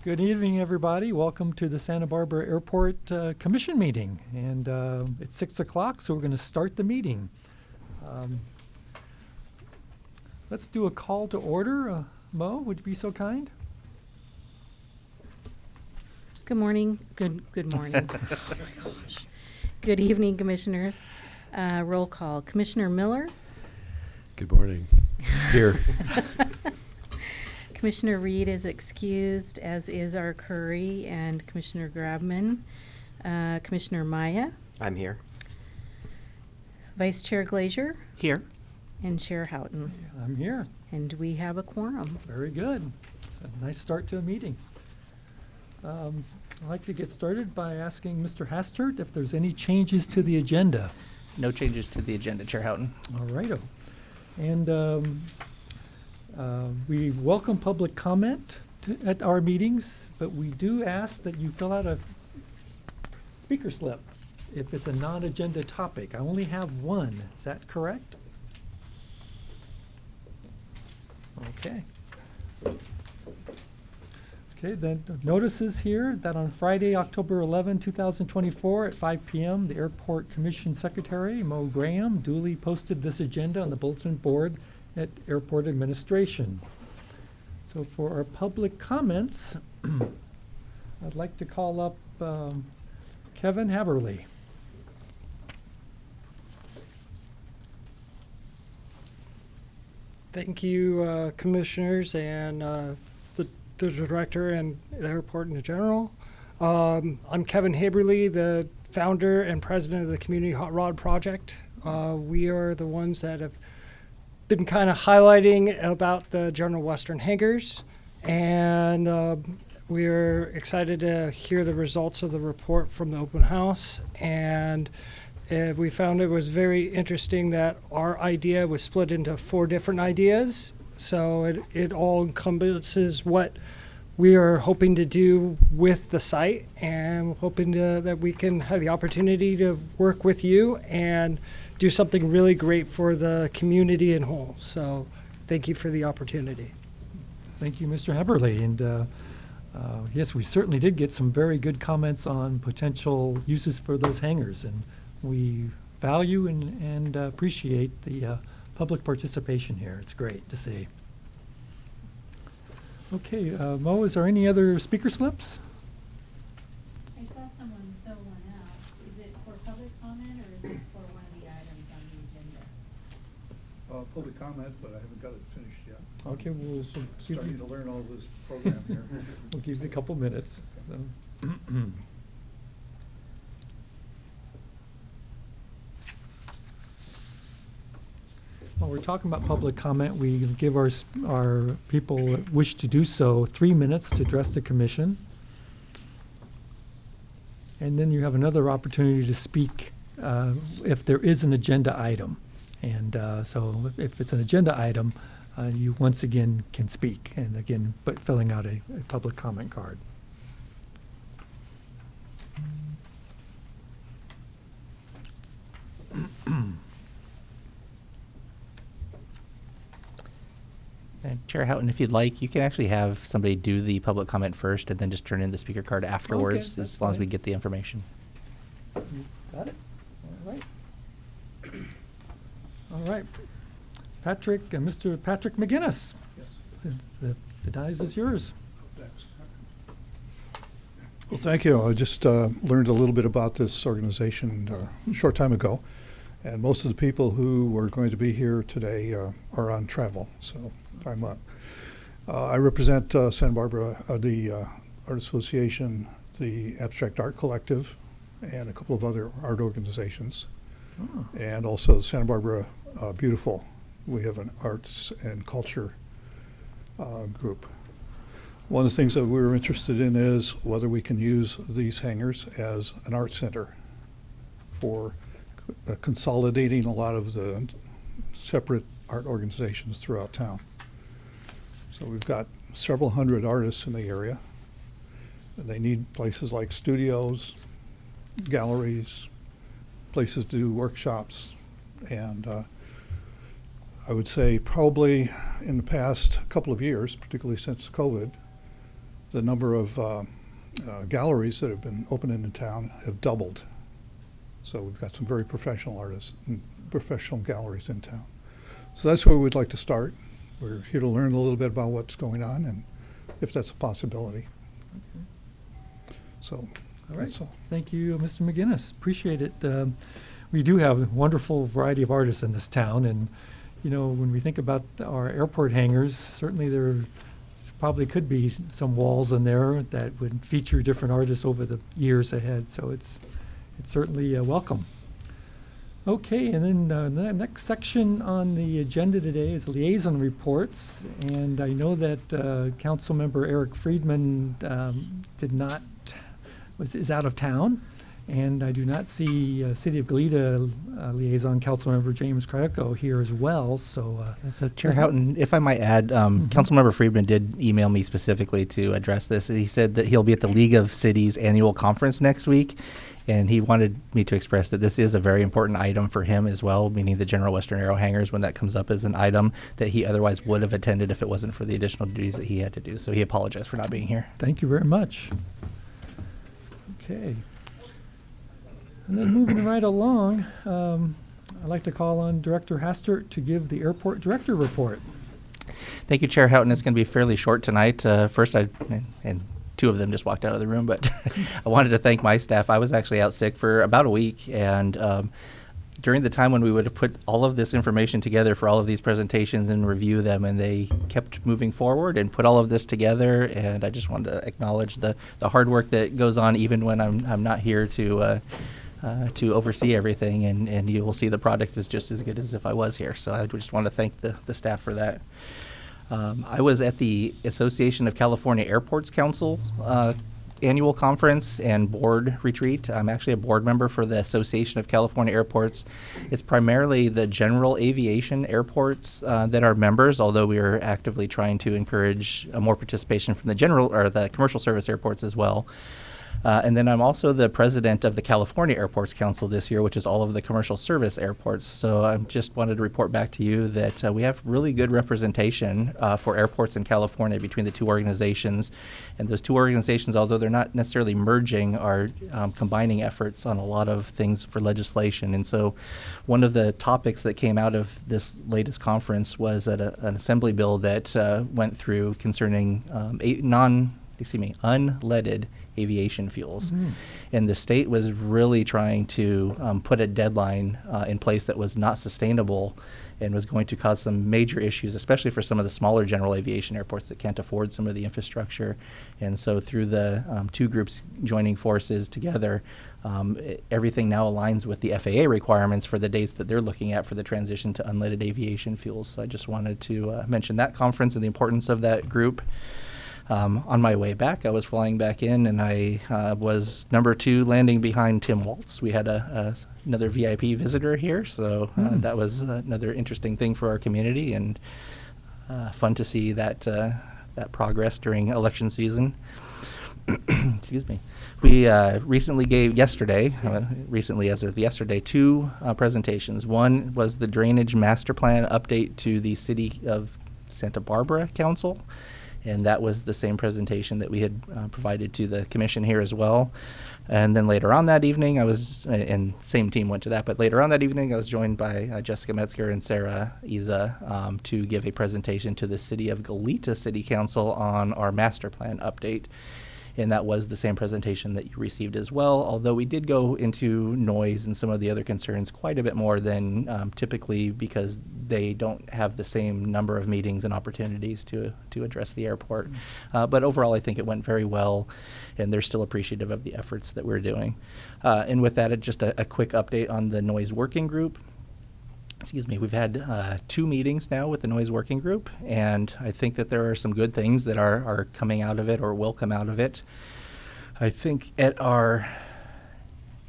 Good evening, everybody. Welcome to the Santa Barbara Airport Commission meeting. And it's 6 o'clock, so we're going to start the meeting. Let's do a call to order. Mo, would you be so kind? Good morning. Good morning. Oh my gosh. Good evening, commissioners. Roll call. Commissioner Miller. Good morning. Here. Commissioner Reed is excused, as is our Curry and Commissioner Grabman. Commissioner Maya. I'm here. Vice Chair Glazier. Here. And Chair Houghton. I'm here. And we have a quorum. Very good. It's a nice start to a meeting. I'd like to get started by asking Mr. Hastert if there's any changes to the agenda. No changes to the agenda, Chair Houghton. All righto. And we welcome public comment at our meetings, but we do ask that you fill out a speaker slip if it's a non-agenda topic. I only have one. Is that correct? Okay. Okay, then notices here that on Friday, October 11, 2024 at 5 p.m., the Airport Commission Secretary, Mo Graham, duly posted this agenda on the bulletin board at Airport Administration. So for our public comments, I'd like to call up Kevin Haberly. Thank you, commissioners, and the director and the airport in general. I'm Kevin Haberly, the founder and president of the Community Hot Rod Project. We are the ones that have been kind of highlighting about the General Western hangars, and we are excited to hear the results of the report from the open house. And we found it was very interesting that our idea was split into 4 different ideas. So it all encompasses what we are hoping to do with the site, and hoping that we can have the opportunity to work with you and do something really great for the community in whole. So thank you for the opportunity. Thank you, Mr. Haberly. And yes, we certainly did get some very good comments on potential uses for those hangars, and we value and appreciate the public participation here. It's great to see. Okay, Mo, is there any other speaker slips? I saw someone fill one out. Is it for public comment, or is it for one of the items on the agenda? Public comment, but I haven't got it finished yet. Okay, we'll give Starting you, to learn all this program here. we'll give you a couple minutes. While we're talking about public comment, we give our people that wish to do so 3 minutes to address the commission. And then you have another opportunity to speak if there is an agenda item. And so if it's an agenda item, you once again can speak, and again, but filling out a public comment card. And Chair Houghton, if you'd like, you can actually have somebody do the public comment first and then just turn in the speaker card afterwards, that's as long as we fine. get the information. You got it? All right. All right. Patrick, Mr. Patrick McGinnis, Yes, the dice is yours. next. Well, thank you. I just learned a little bit about this organization a short time ago, and most of the people who were going to be here today are on travel, so I'm up. I represent Santa Barbara, the Art Association, the Abstract Art Collective, and a couple of other art organizations, Oh. and also Santa Barbara Beautiful. We have an arts and culture group. One of the things that we were interested in is whether we can use these hangars as an art center for consolidating a lot of the separate art organizations throughout town. So we've got several hundred artists in the area, and they need places like studios, galleries, places to do workshops, and I would say probably in the past couple of years, particularly since COVID, the number of galleries that have been opening in town have doubled. So we've got some very professional artists and professional galleries in town. So that's where we'd like to start. We're here to learn a little bit about what's going on and if that's a possibility. So All right. that's all. Thank you, Mr. McGinnis. Appreciate it. We do have a wonderful variety of artists in this town, and when we think about our airport hangars, certainly there probably could be some walls in there that would feature different artists over the years ahead. So it's certainly welcome. Okay, and then the next section on the agenda today is liaison reports, and I know that Councilmember Eric Friedman is out of town, and I do not see City of Goleta liaison Councilmember James Crayucco here as well. So, So Chair Houghton, if I might add, Councilmember Friedman did email me specifically to address this. He said that he'll be at the League of Cities annual conference next week, and he wanted me to express that this is a very important item for him as well, meaning the General Western Aero hangars, when that comes up as an item that he otherwise would have attended if it wasn't for the additional duties that he had to do. So he apologized for not being here. thank you very much. Okay. And then moving right along, I'd like to call on Director Hastert to give the airport director report. Thank you, Chair Houghton. It's going to be fairly short tonight. First, and two of them just walked out of the room, but I wanted to thank my staff. I was actually out sick for about a week, and during the time when we would have put all of this information together for all of these presentations and review them, and they kept moving forward and put all of this together, and I just wanted to acknowledge the hard work that goes on even when I'm not here to oversee everything, and you will see the product is just as good as if I was here. So I just want to thank the staff for that. I was at the Association of California Airports Council annual conference and board retreat. I'm actually a board member for the Association of California Airports. It's primarily the general aviation airports that are members, although we are actively trying to encourage more participation from the general or the commercial service airports as well. And then I'm also the president of the California Airports Council this year, which is all of the commercial service airports. So I just wanted to report back to you that we have really good representation for airports in California between the two organizations. And those two organizations, although they're not necessarily merging, are combining efforts on a lot of things for legislation. And so one of the topics that came out of this latest conference was an assembly bill that went through concerning unleaded aviation fuels. And the state was really trying to put a deadline in place that was not sustainable and was going to cause some major issues, especially for some of the smaller general aviation airports that can't afford some of the infrastructure. And so through the two groups joining forces together, everything now aligns with the FAA requirements for the dates that they're looking at for the transition to unleaded aviation fuels. So I just wanted to mention that conference and the importance of that group. On my way back, I was flying back in, and I was number 2 landing behind Tim Waltz. We had another VIP visitor here, so that was another interesting thing for our community, and fun to see that progress during election season. Excuse me. We recently as of yesterday, 2 presentations. One was the Drainage Master Plan update to the City of Santa Barbara Council. And that was the same presentation that we had provided to the commission here as well. And then later on that evening, and same team went to that, but later on that evening, I was joined by Jessica Metzger and Sarah Iza to give a presentation to the City of Goleta City Council on our master plan update. And that was the same presentation that you received as well, although we did go into noise and some of the other concerns quite a bit more than typically, because they don't have the same number of meetings and opportunities to address the airport. But overall, I think it went very well, and they're still appreciative of the efforts that we're doing. And with that, just a quick update on the noise working group. Excuse me, we've had 2 meetings now with the noise working group, and I think that there are some good things that are coming out of it or will come out of it. I think at our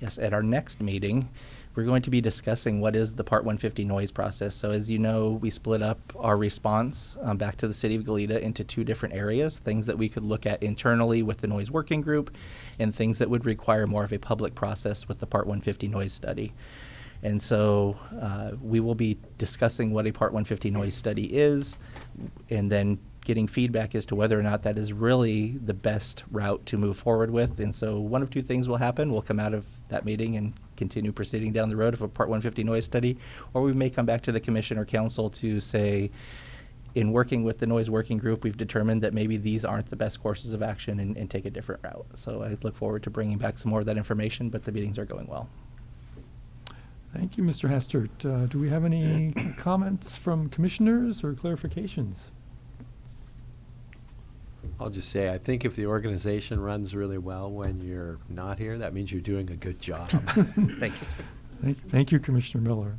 next meeting, we're going to be discussing what is the Part 150 noise process. So as you know, we split up our response back to the City of Goleta into 2 different areas, things that we could look at internally with the noise working group and things that would require more of a public process with the Part 150 noise study. And so we will be discussing what a Part 150 noise study is, and then getting feedback as to whether or not that is really the best route to move forward with. And so one of two things will happen. We'll come out of that meeting and continue proceeding down the road of a Part 150 noise study, or we may come back to the commission or council to say, in working with the noise working group, we've determined that maybe these aren't the best courses of action and take a different route. So I look forward to bringing back some more of that information, but the meetings are going well. Thank you, Mr. Hastert. Do we have any comments from commissioners or clarifications? I'll just say, I think if the organization runs really well when you're not here, that means you're doing a good job. Thank you. Thank you, Commissioner Miller.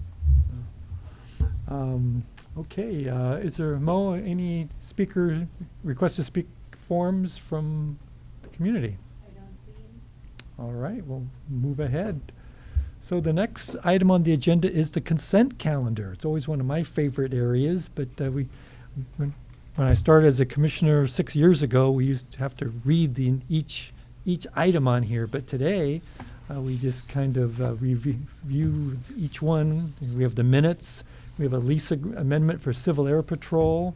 Okay, is there, Mo, any speaker, request to speak forms from the community? I don't see any. All right, we'll move ahead. So the next item on the agenda is the consent calendar. It's always one of my favorite areas, but when I started as a commissioner 6 years ago, we used to have to read each item on here. But today, we just kind of review each one. We have the minutes. We have a lease amendment for Civil Air Patrol,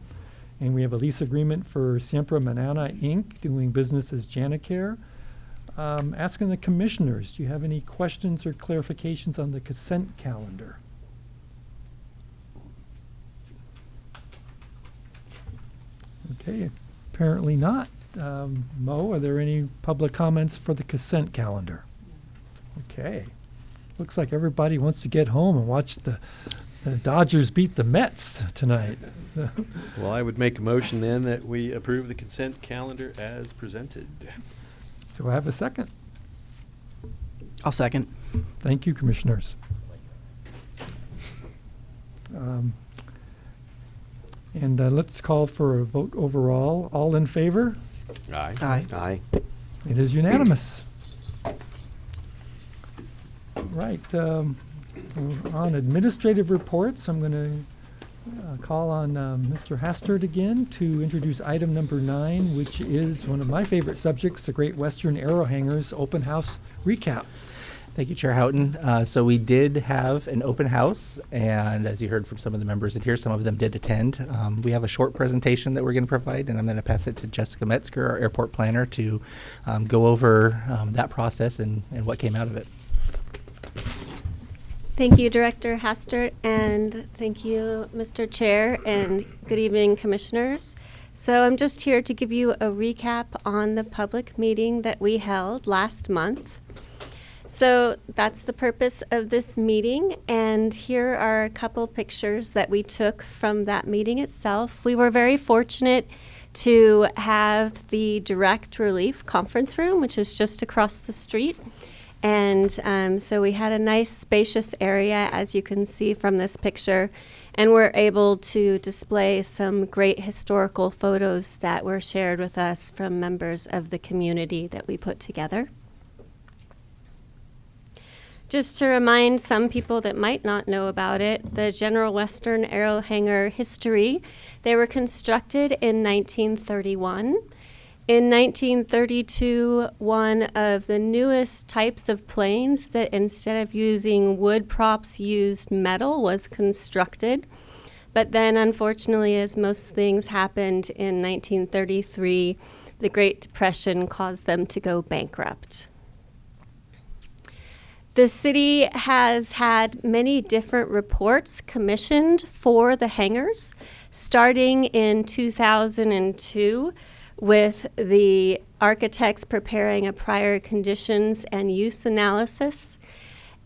and we have a lease agreement for Siempre Manana Inc., doing business as Janicare. Asking the commissioners, do you have any questions or clarifications on the consent calendar? Okay, apparently not. Mo, are there any public comments for the consent calendar? Okay. Looks like everybody wants to get home and watch the Dodgers beat the Mets tonight. Well, I would make a motion then that we approve the consent calendar as presented. Do I have a second? I'll second. Thank you, commissioners. Let's call for a vote overall. All in favor? Aye. Aye. Aye. It is unanimous. Right. On administrative reports, I'm going to call on Mr. Hastert again to introduce item number 9, which is one of my favorite subjects, the Great Western Arrow Hangers Open House Recap. Thank you, Chair Houghton. So we did have an open house, and as you heard from some of the members in here, some of them did attend. We have a short presentation that we're going to provide, and I'm going to pass it to Jessica Metzger, our airport planner, to go over that process and what came out of it. Thank you, Director Hastert, and thank you, Mr. Chair, and good evening, Commissioners. So I'm just here to give you a recap on the public meeting that we held last month. So that's the purpose of this meeting, and here are a couple pictures that we took from that meeting itself. We were very fortunate to have the Direct Relief Conference Room, which is just across the street. And so we had a nice spacious area, as you can see from this picture, and we're able to display some great historical photos that were shared with us from members of the community that we put together. Just to remind some people that might not know about it, the General Western Arrow Hanger history, they were constructed in 1931. In 1932, one of the newest types of planes that instead of using wood props used metal was constructed. But then, unfortunately, as most things happened in 1933, the Great Depression caused them to go bankrupt. The city has had many different reports commissioned for the hangars, starting in 2002 with the architects preparing a prior conditions and use analysis.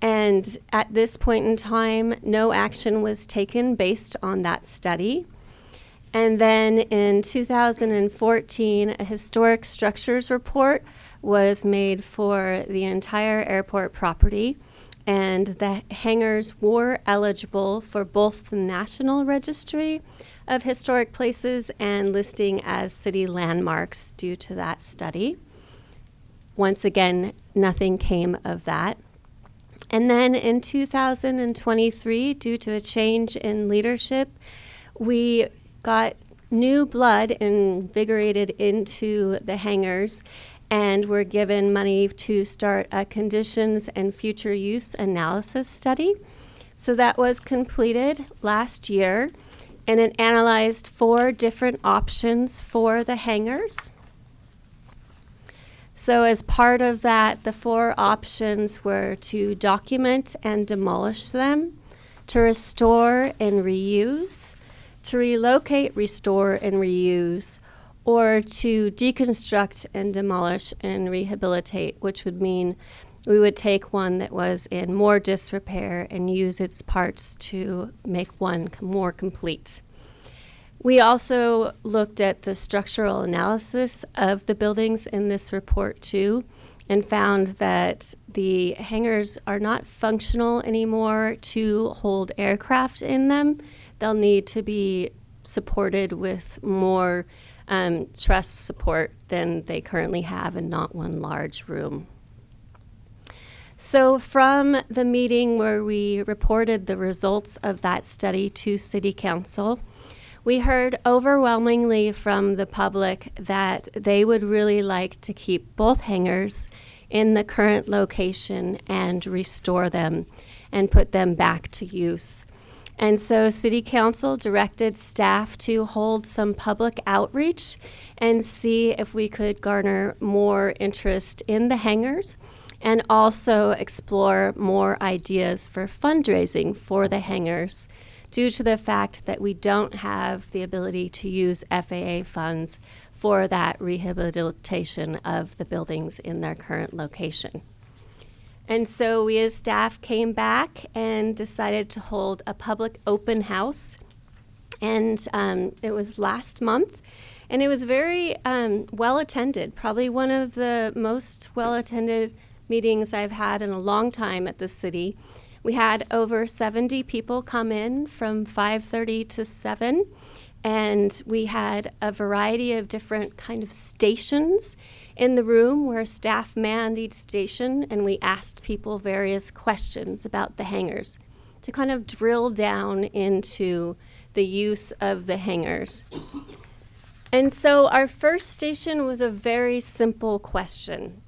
And at this point in time, no action was taken based on that study. And then in 2014, a historic structures report was made for the entire airport property, and the hangars were eligible for both the National Registry of Historic Places and listing as city landmarks due to that study. Once again, nothing came of that. And then in 2023, due to a change in leadership, we got new blood invigorated into the hangars, and were given money to start a conditions and future use analysis study. So that was completed last year, and it analyzed 4 different options for the hangars. So as part of that, the 4 options were to document and demolish them, to restore and reuse, to relocate, restore, and reuse, or to deconstruct and demolish and rehabilitate, which would mean we would take one that was in more disrepair and use its parts to make one more complete. We also looked at the structural analysis of the buildings in this report too, and found that the hangars are not functional anymore to hold aircraft in them. They'll need to be supported with more truss support than they currently have, and not one large room. So from the meeting where we reported the results of that study to City Council, we heard overwhelmingly from the public that they would really like to keep both hangars in the current location and restore them and put them back to use. And so City Council directed staff to hold some public outreach and see if we could garner more interest in the hangars, and also explore more ideas for fundraising for the hangars, due to the fact that we don't have the ability to use FAA funds for that rehabilitation of the buildings in their current location. And so we as staff came back and decided to hold a public open house. And it was last month, and it was very well attended, probably one of the most well attended meetings I've had in a long time at the city. We had over 70 people come in from 5:30 to 7, and we had a variety of different kind of stations in the room where staff manned each station, and we asked people various questions about the hangars to kind of drill down into the use of the hangars. And so our first station was a very simple question.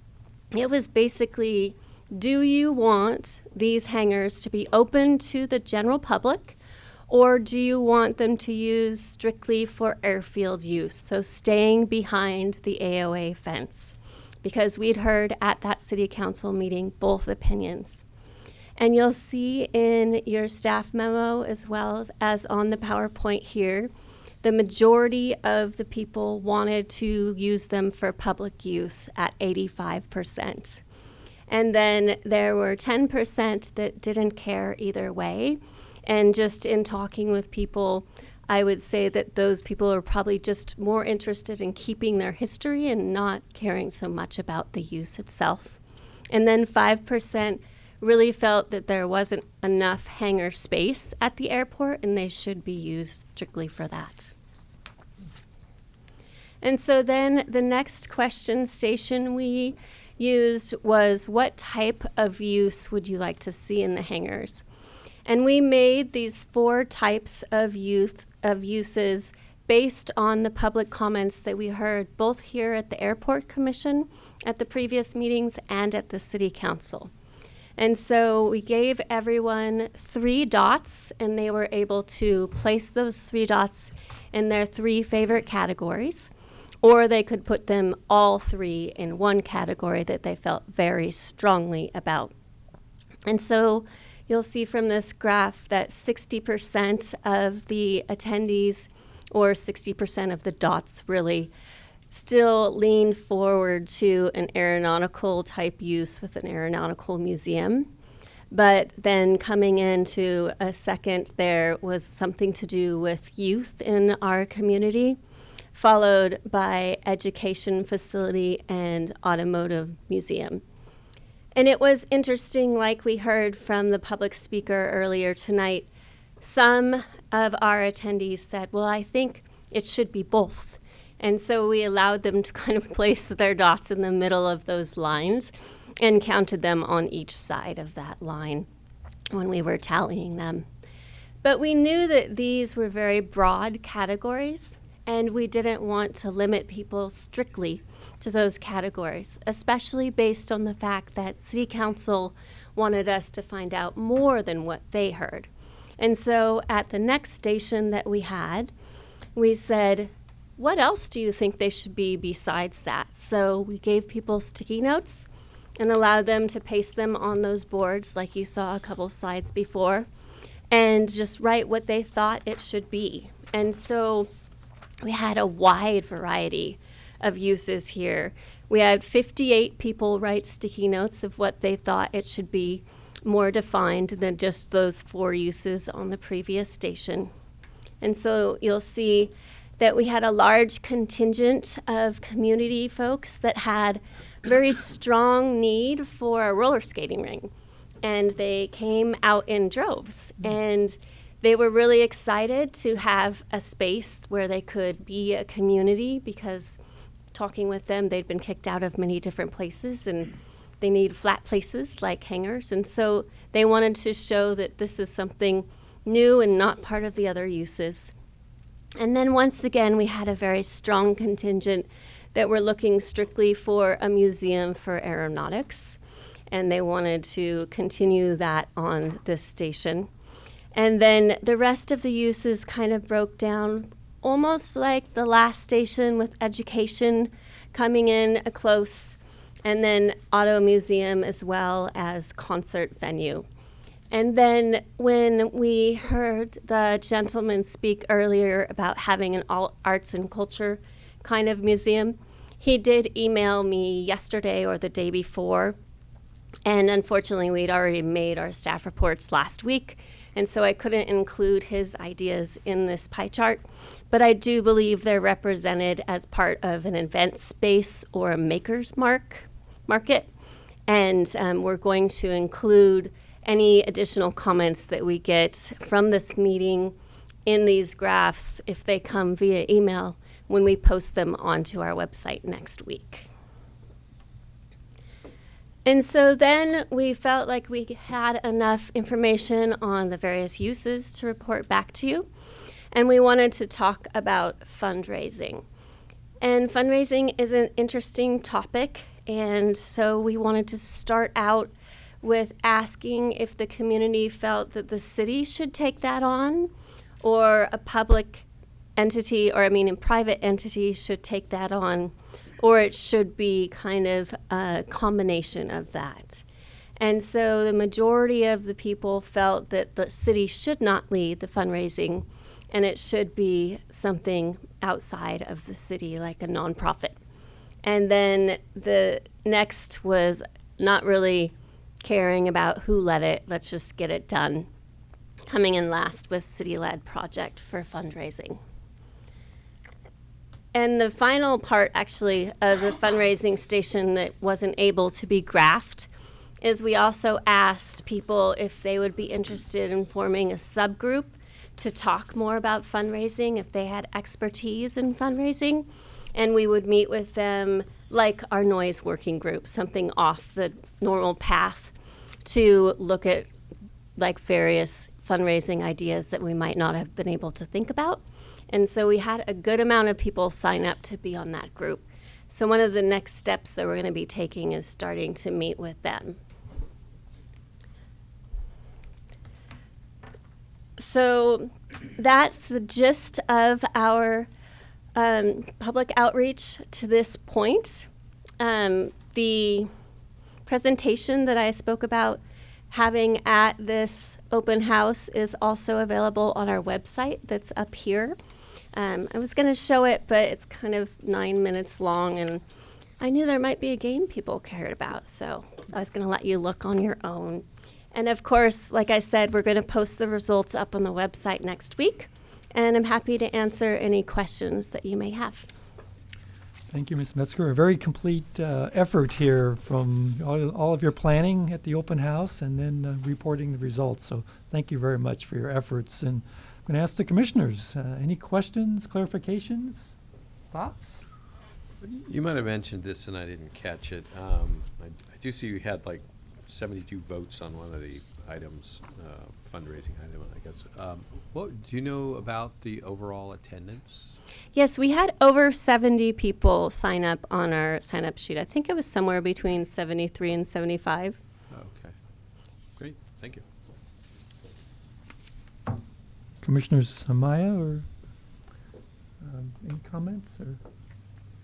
It was basically, do you want these hangars to be open to the general public, or do you want them to use strictly for airfield use, so staying behind the AOA fence? Because we'd heard at that City Council meeting both opinions. And you'll see in your staff memo, as well as on the PowerPoint here, the majority of the people wanted to use them for public use at 85%. And then there were 10% that didn't care either way. And just in talking with people, I would say that those people are probably just more interested in keeping their history and not caring so much about the use itself. And then 5% really felt that there wasn't enough hangar space at the airport and they should be used strictly for that. And so then the next question station we used was, what type of use would you like to see in the hangars? And we made these 4 types of uses based on the public comments that we heard both here at the Airport Commission, at the previous meetings, and at the City Council. And so we gave everyone 3 dots, and they were able to place those 3 dots in their 3 favorite categories, or they could put them all 3 in one category that they felt very strongly about. And so you'll see from this graph that 60% of the attendees, or 60% of the dots really, still lean forward to an aeronautical type use with an aeronautical museum. But then coming into a second, there was something to do with youth in our community, followed by education facility and automotive museum. And it was interesting, like we heard from the public speaker earlier tonight, some of our attendees said, well, I think it should be both. And so we allowed them to kind of place their dots in the middle of those lines and counted them on each side of that line when we were tallying them. But we knew that these were very broad categories, and we didn't want to limit people strictly to those categories, especially based on the fact that City Council wanted us to find out more than what they heard. And so at the next station that we had, we said, what else do you think they should be besides that? So we gave people sticky notes and allowed them to paste them on those boards like you saw a couple slides before and just write what they thought it should be. And so we had a wide variety of uses here. We had 58 people write sticky notes of what they thought it should be, more defined than just those 4 uses on the previous station. And so you'll see that we had a large contingent of community folks that had very strong need for a roller skating ring. And they came out in droves. And they were really excited to have a space where they could be a community, because talking with them, they'd been kicked out of many different places and they need flat places like hangars. And so they wanted to show that this is something new and not part of the other uses. And then once again, we had a very strong contingent that were looking strictly for a museum for aeronautics. And they wanted to continue that on this station. And then the rest of the uses kind of broke down almost like the last station, with education coming in a close, and then auto museum as well as concert venue. And then when we heard the gentleman speak earlier about having an all arts and culture kind of museum, he did email me yesterday or the day before. And unfortunately, we'd already made our staff reports last week, and so I couldn't include his ideas in this pie chart. But I do believe they're represented as part of an event space or a maker's market. And we're going to include any additional comments that we get from this meeting in these graphs if they come via email when we post them onto our website next week. And so then we felt like we had enough information on the various uses to report back to you. And we wanted to talk about fundraising. And fundraising is an interesting topic. And so we wanted to start out with asking if the community felt that the city should take that on, or a public entity, or a private entity should take that on, or it should be kind of a combination of that. And so the majority of the people felt that the city should not lead the fundraising, and it should be something outside of the city, like a nonprofit. And then the next was not really caring about who led it, let's just get it done. Coming in last with city-led project for fundraising. And the final part, actually, of the fundraising station that wasn't able to be graphed is we also asked people if they would be interested in forming a subgroup to talk more about fundraising, if they had expertise in fundraising. And we would meet with them like our noise working group, something off the normal path, to look at like various fundraising ideas that we might not have been able to think about. And so we had a good amount of people sign up to be on that group. So one of the next steps that we're going to be taking is starting to meet with them. So that's the gist of our public outreach to this point. The presentation that I spoke about having at this open house is also available on our website that's up here. I was going to show it, but it's kind of 9 minutes long, and I knew there might be a game people cared about, so I was going to let you look on your own. And of course, like I said, we're going to post the results up on the website next week, and I'm happy to answer any questions that you may have. Thank you, Ms. Metzger. A very complete effort here from all of your planning at the open house and then reporting the results. So thank you very much for your efforts. And I'm going to ask the commissioners, any questions, clarifications, thoughts? You might have mentioned this and I didn't catch it. I do see you had like 72 votes on one of the items, fundraising item, I guess. What do you know about the overall attendance? Yes, we had over 70 people sign up on our sign-up sheet. I think it was somewhere between 73 and 75. Okay. Great. Thank you. Commissioners Amaya or any comments or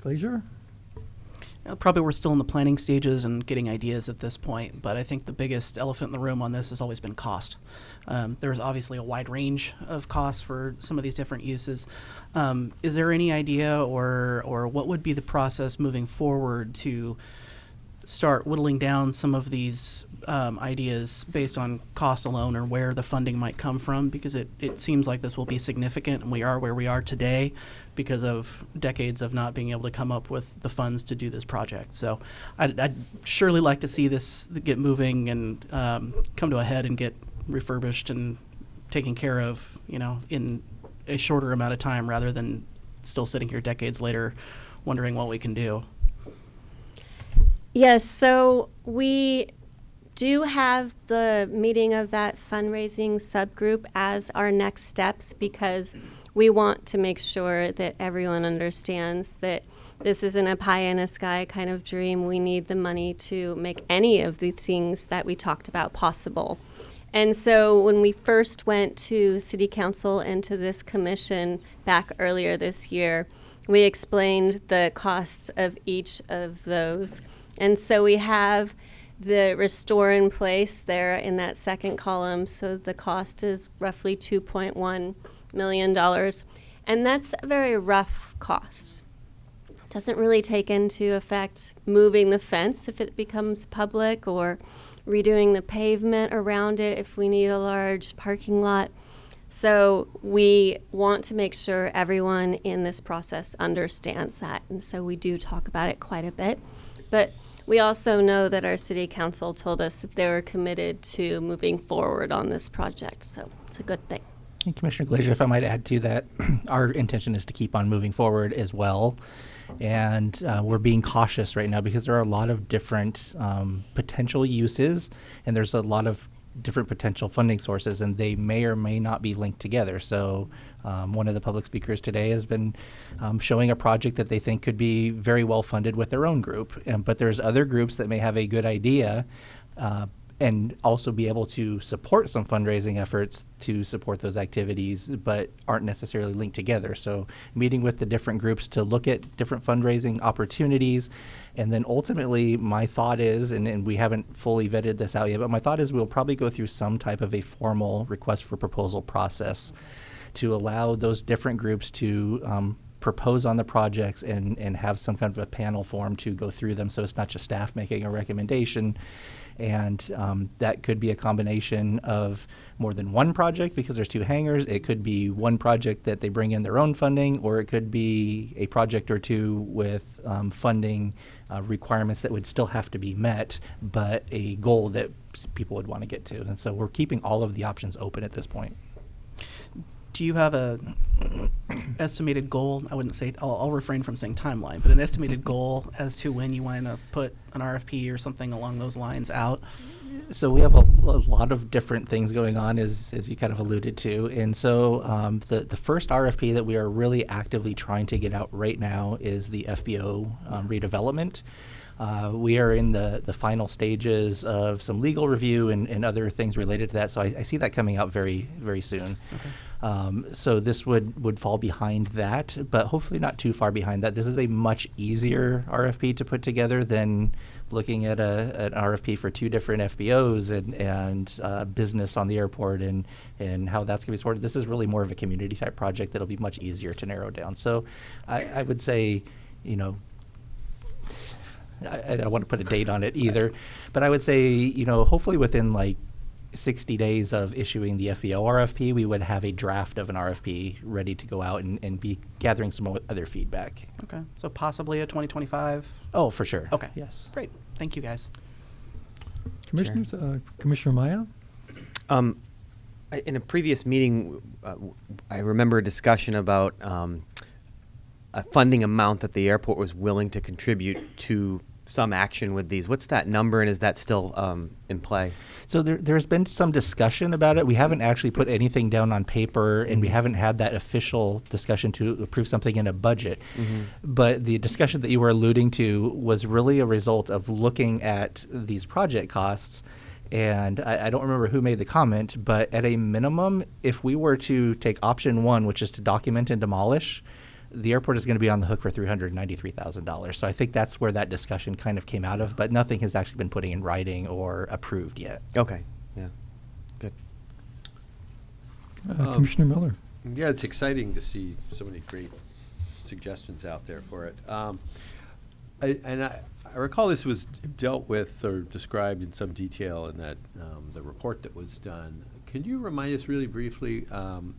Glazier? Probably we're still in the planning stages and getting ideas at this point, but I think the biggest elephant in the room on this has always been cost. There's obviously a wide range of costs for some of these different uses. Is there any idea or what would be the process moving forward to start whittling down some of these ideas based on cost alone or where the funding might come from? Because it seems like this will be significant, and we are where we are today because of decades of not being able to come up with the funds to do this project. So I'd surely like to see this get moving and come to a head and get refurbished and taken care of, in a shorter amount of time rather than still sitting here decades later wondering what we can do. Yes, so we do have the meeting of that fundraising subgroup as our next steps because we want to make sure that everyone understands that this isn't a pie in the sky kind of dream. We need the money to make any of the things that we talked about possible. And so when we first went to City Council and to this commission back earlier this year, we explained the costs of each of those. And so we have the restore in place there in that second column. So the cost is roughly $2.1 million. And that's a very rough cost. It doesn't really take into effect moving the fence if it becomes public or redoing the pavement around it if we need a large parking lot. So we want to make sure everyone in this process understands that. And so we do talk about it quite a bit. But we also know that our city council told us that they were committed to moving forward on this project. So it's a good thing. And Commissioner Glazier, if I might add to that, our intention is to keep on moving forward as well. And we're being cautious right now because there are a lot of different potential uses, and there's a lot of different potential funding sources, and they may or may not be linked together. So one of the public speakers today has been showing a project that they think could be very well funded with their own group. But there's other groups that may have a good idea and also be able to support some fundraising efforts to support those activities, but aren't necessarily linked together. So meeting with the different groups to look at different fundraising opportunities. And then ultimately, my thought is, and we haven't fully vetted this out yet, but my thought is we'll probably go through some type of a formal request for proposal process to allow those different groups to propose on the projects and have some kind of a panel form to go through them, so it's not just staff making a recommendation. And that could be a combination of more than one project because there's two hangars. It could be one project that they bring in their own funding, or it could be a project or two with funding requirements that would still have to be met, but a goal that people would want to get to. And so we're keeping all of the options open at this point. Do you have a estimated goal? I wouldn't say, I'll refrain from saying timeline, but an estimated goal as to when you want to put an RFP or something along those lines out? So we have a lot of different things going on, as you kind of alluded to. And so the first RFP that we are really actively trying to get out right now is the FBO redevelopment. We are in the final stages of some legal review and other things related to that. So I see that coming out very, very soon. Okay. So this would fall behind that, but hopefully not too far behind that. This is a much easier RFP to put together than looking at an RFP for two different FBOs and business on the airport and how that's going to be supported. This is really more of a community type project that'll be much easier to narrow down. So I would say, I don't want to put a date on it either, but I would say, hopefully within like 60 days of issuing the FBO RFP, we would have a draft of an RFP ready to go out and be gathering some other feedback. Okay. So possibly a 2025? Oh, for sure. Okay. Yes. Great. Thank you, guys. Commissioners, Commissioner Maya? In a previous meeting, I remember a discussion about a funding amount that the airport was willing to contribute to some action with these. What's that number, and is that still in play? So there's been some discussion about it. We haven't actually put anything down on paper, and we haven't had that official discussion to approve something in a budget. Mm-hmm. But the discussion that you were alluding to was really a result of looking at these project costs And I don't remember who made the comment, but at a minimum, if we were to take option one, which is to document and demolish, the airport is going to be on the hook for $393,000. So I think that's where that discussion kind of came out of, but nothing has actually been put in writing or approved yet. Okay, yeah, good. Commissioner Miller. Yeah, it's exciting to see so many great suggestions out there for it. I recall this was dealt with or described in some detail in that the report that was done. Can you remind us really briefly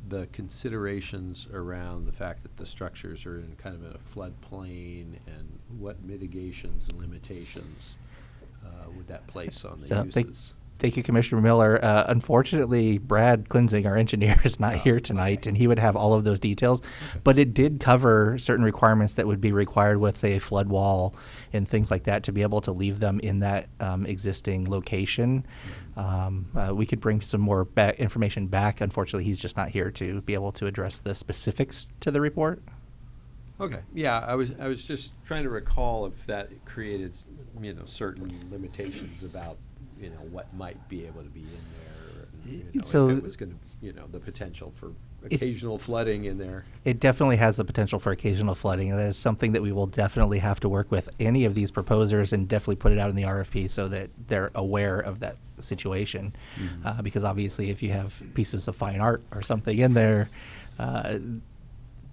the considerations around the fact that the structures are in kind of a floodplain and what mitigations and limitations would that place on the So uses? Thank you, Commissioner Miller. Unfortunately, Brad Klinzing, our engineer, is not here tonight, and he would have all of those details. But it did cover certain requirements that would be required with, say, a flood wall and things like that to be able to leave them in that existing location. We could bring some more information back. Unfortunately, he's just not here to be able to address the specifics to the report. Okay, yeah, I was just trying to recall if that created, certain limitations about, what might be able to be in there. So if it was going to, the potential for occasional flooding in there. It definitely has the potential for occasional flooding, and that is something that we will definitely have to work with any of these proposers and definitely put it out in the RFP so that they're aware of that situation. Because obviously if you have pieces of fine art or something in there,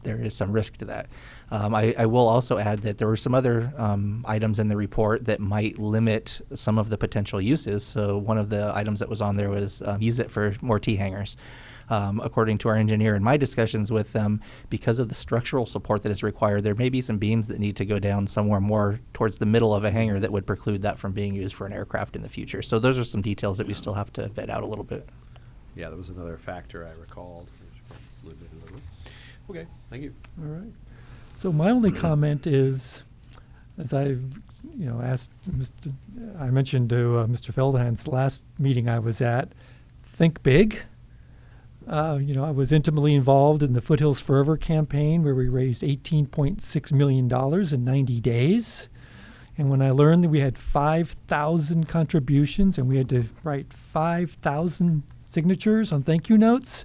there is some risk to that. I will also add that there were some other items in the report that might limit some of the potential uses. So one of the items that was on there was use it for more T-hangers. According to our engineer in my discussions with them, because of the structural support that is required, there may be some beams that need to go down somewhere more towards the middle of a hangar that would preclude that from being used for an aircraft in the future. So those are some details that we still have to vet out a little bit. Yeah, that was another factor I recalled. Okay, thank you. All right. So my only comment is, as I've, asked I mentioned to Mr. Feldhand's last meeting I was at, think big. I was intimately involved in the Foothills Forever campaign where we raised $18.6 million in 90 days. And when I learned that we had 5,000 contributions and we had to write 5,000 signatures on thank you notes,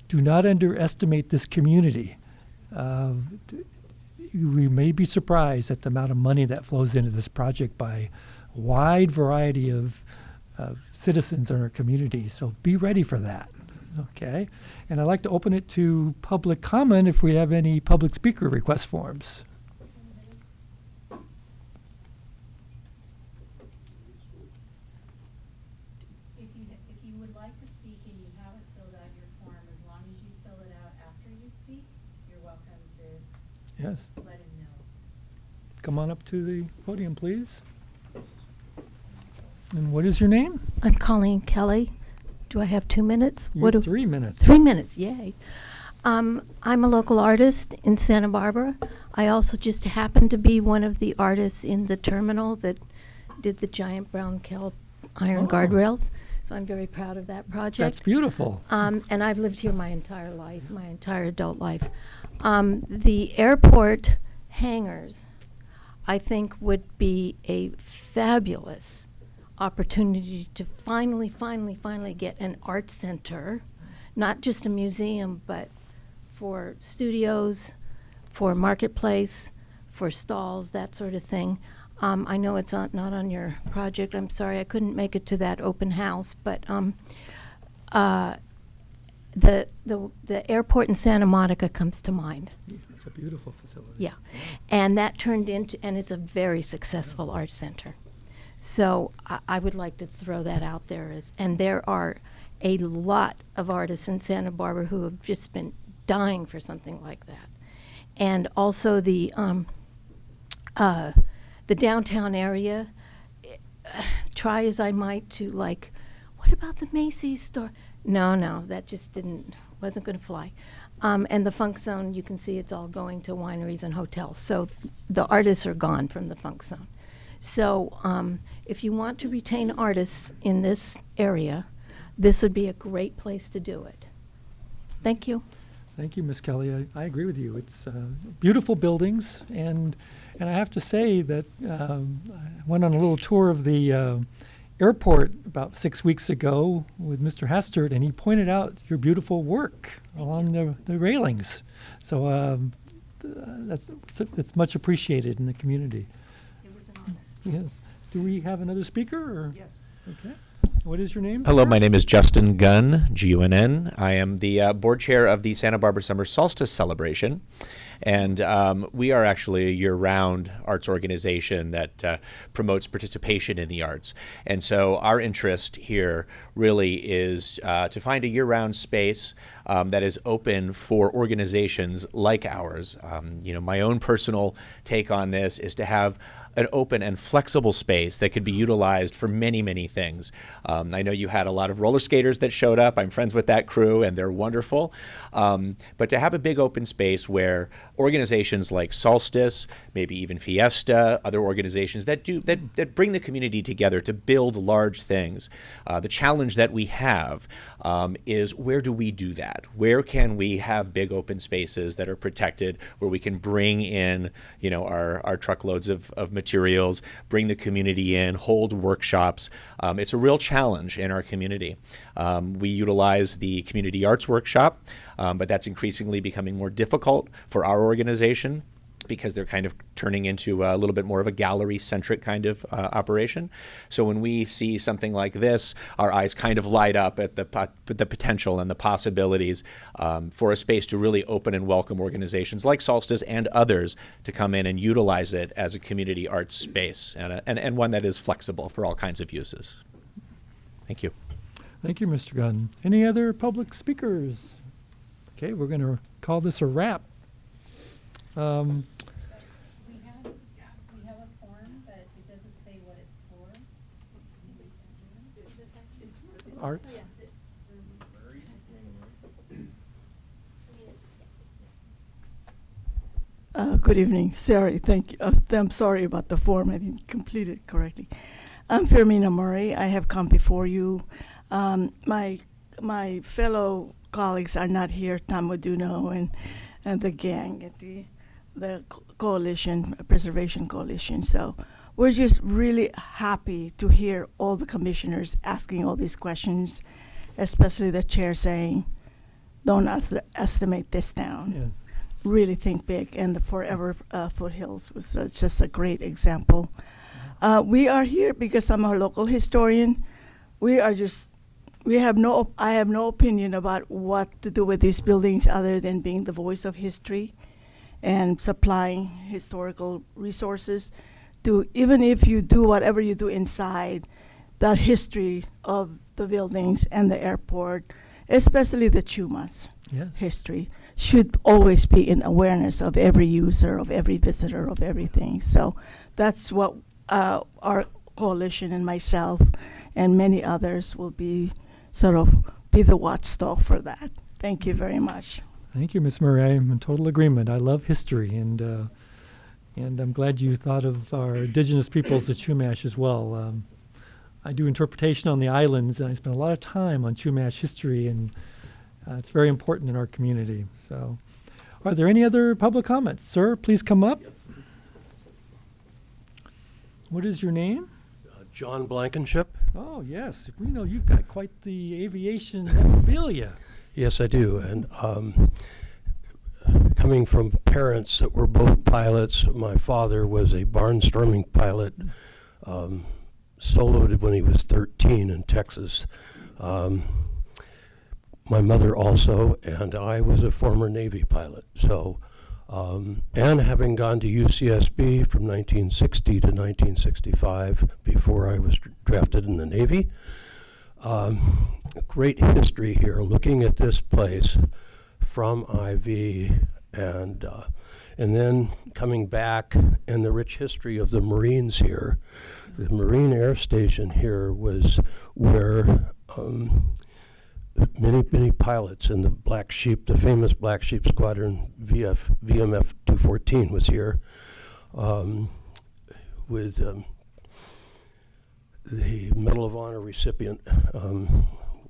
do not underestimate this community. We may be surprised at the amount of money that flows into this project by a wide variety of citizens in our community. So be ready for that. Okay. And I'd like to open it to public comment if we have any public speaker request forms. If you would like to speak and you haven't filled out your form, as long as you fill it out after you speak, you're welcome to Yes. let him know. Come on up to the podium, please. And what is your name? I'm Colleen Kelly. Do I have 2 minutes? You have 3 minutes. 3 minutes, yay. I'm a local artist in Santa Barbara. I also just happen to be one of the artists in the terminal that did the giant brown kelp iron guardrails. So I'm very proud of that project. That's beautiful. And I've lived here my entire life, my entire adult life. The airport hangars, I think, would be a fabulous opportunity to finally get an art center, not just a museum, but for studios, for marketplace, for stalls, that sort of thing. I know it's not on your project. I'm sorry I couldn't make it to that open house, but the airport in Santa Monica comes to mind. It's a beautiful facility. Yeah, and that turned into, and it's a very successful art center. So I would like to throw that out there and there are a lot of artists in Santa Barbara who have just been dying for something like that. And also the downtown area, try as I might to what about the Macy's store? No, that just wasn't going to fly. And the Funk Zone, you can see it's all going to wineries and hotels. So the artists are gone from the Funk Zone. So if you want to retain artists in this area, this would be a great place to do it. Thank you. Thank you, Ms. Kelly. I agree with you. It's beautiful buildings, and I have to say that I went on a little tour of the airport about 6 weeks ago with Mr. Hastert, and he pointed out your beautiful work along the railings. So it's much appreciated in the community. It was an honor. Yes. Do we have another speaker? Or? Yes. Okay. What is your name? Hello, sir? my name is Justin Gunn, Gunn. I am the board chair of the Santa Barbara Summer Solstice Celebration. And we are actually a year-round arts organization that promotes participation in the arts. And so our interest here really is to find a year-round space that is open for organizations like ours. My own personal take on this is to have an open and flexible space that could be utilized for many, many things. I know you had a lot of roller skaters that showed up. I'm friends with that crew, and they're wonderful. But to have a big open space where organizations like Solstice, maybe even Fiesta, other organizations that bring the community together to build large things. The challenge that we have is, where do we do that? Where can we have big open spaces that are protected, where we can bring in, our truckloads of materials, bring the community in, hold workshops. It's a real challenge in our community. We utilize the community arts workshop, but that's increasingly becoming more difficult for our organization because they're kind of turning into a little bit more of a gallery-centric kind of operation. So when we see something like this, our eyes kind of light up at the potential and the possibilities for a space to really open and welcome organizations like Solstice and others to come in and utilize it as a community arts space and one that is flexible for all kinds of uses. Thank you. Thank you, Mr. Gunn. Any other public speakers? Okay, we're going to call this a wrap. We have a form, but it doesn't say what it's for. Arts. Good evening. Sorry, thank you. I'm sorry about the form. I didn't complete it correctly. I'm Firmina Murray. I have come before you. My fellow colleagues are not here, Tom Moduno and the gang at the coalition, Preservation Coalition. So we're just really happy to hear all the commissioners asking all these questions, especially the chair saying, don't estimate this down. Yes. Really think big. And the Forever Foothills was just a great example. We are here because I'm a local historian. I have no opinion about what to do with these buildings other than being the voice of history and supplying historical resources to, even if you do whatever you do inside, that history of the buildings and the airport, especially the Chumas history, should always be in awareness of every user, of every visitor, of everything. So that's what our coalition and myself and many others will be be the watchdog for that. Thank you very much. Thank you, Ms. Murray. I'm in total agreement. I love history, and I'm glad you thought of our indigenous peoples at Chumash as well. I do interpretation on the islands, and I spend a lot of time on Chumash history, and it's very important in our community. So, are there any other public comments? Sir, please come up. Yep. What is your name? John Blankenship. Oh, yes. We know you've got quite the aviation memorabilia. Yes, I do. And coming from parents that were both pilots, my father was a barnstorming pilot, soloed when he was 13 in Texas. My mother also, and I was a former Navy pilot. So, and having gone to UCSB from 1960 to 1965 before I was drafted in the Navy, great history here. Looking at this place from IV and then coming back and the rich history of the Marines here. The Marine Air Station here was where many pilots in the Black Sheep, the famous Black Sheep Squadron VMF 214 was here with the Medal of Honor recipient.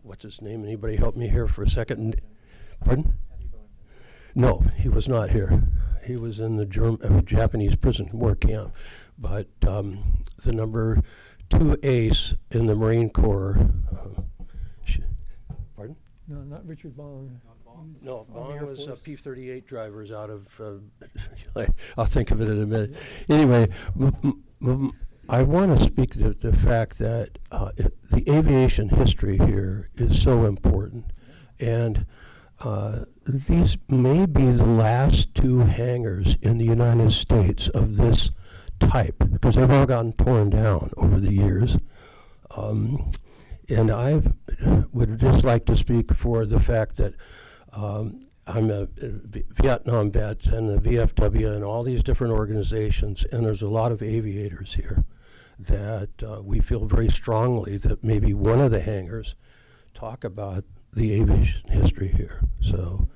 What's his name? Anybody help me here for a second? Pardon? No, he was not here. He was in the Japanese prison war camp. But the number two ace in the Marine Corps. Pardon? No, not Richard Bong. He's No, on the Bong Air was Force. P-38 drivers out of, I'll think of it in a minute. Anyway, I want to speak to the fact that the aviation history here is so important. And these may be the last two hangars in the United States of this type, because they've all gotten torn down over the years. And I would just like to speak for the fact that I'm a Vietnam vet and the VFW and all these different organizations, and there's a lot of aviators here that we feel very strongly that maybe one of the hangars talk about the aviation history here. So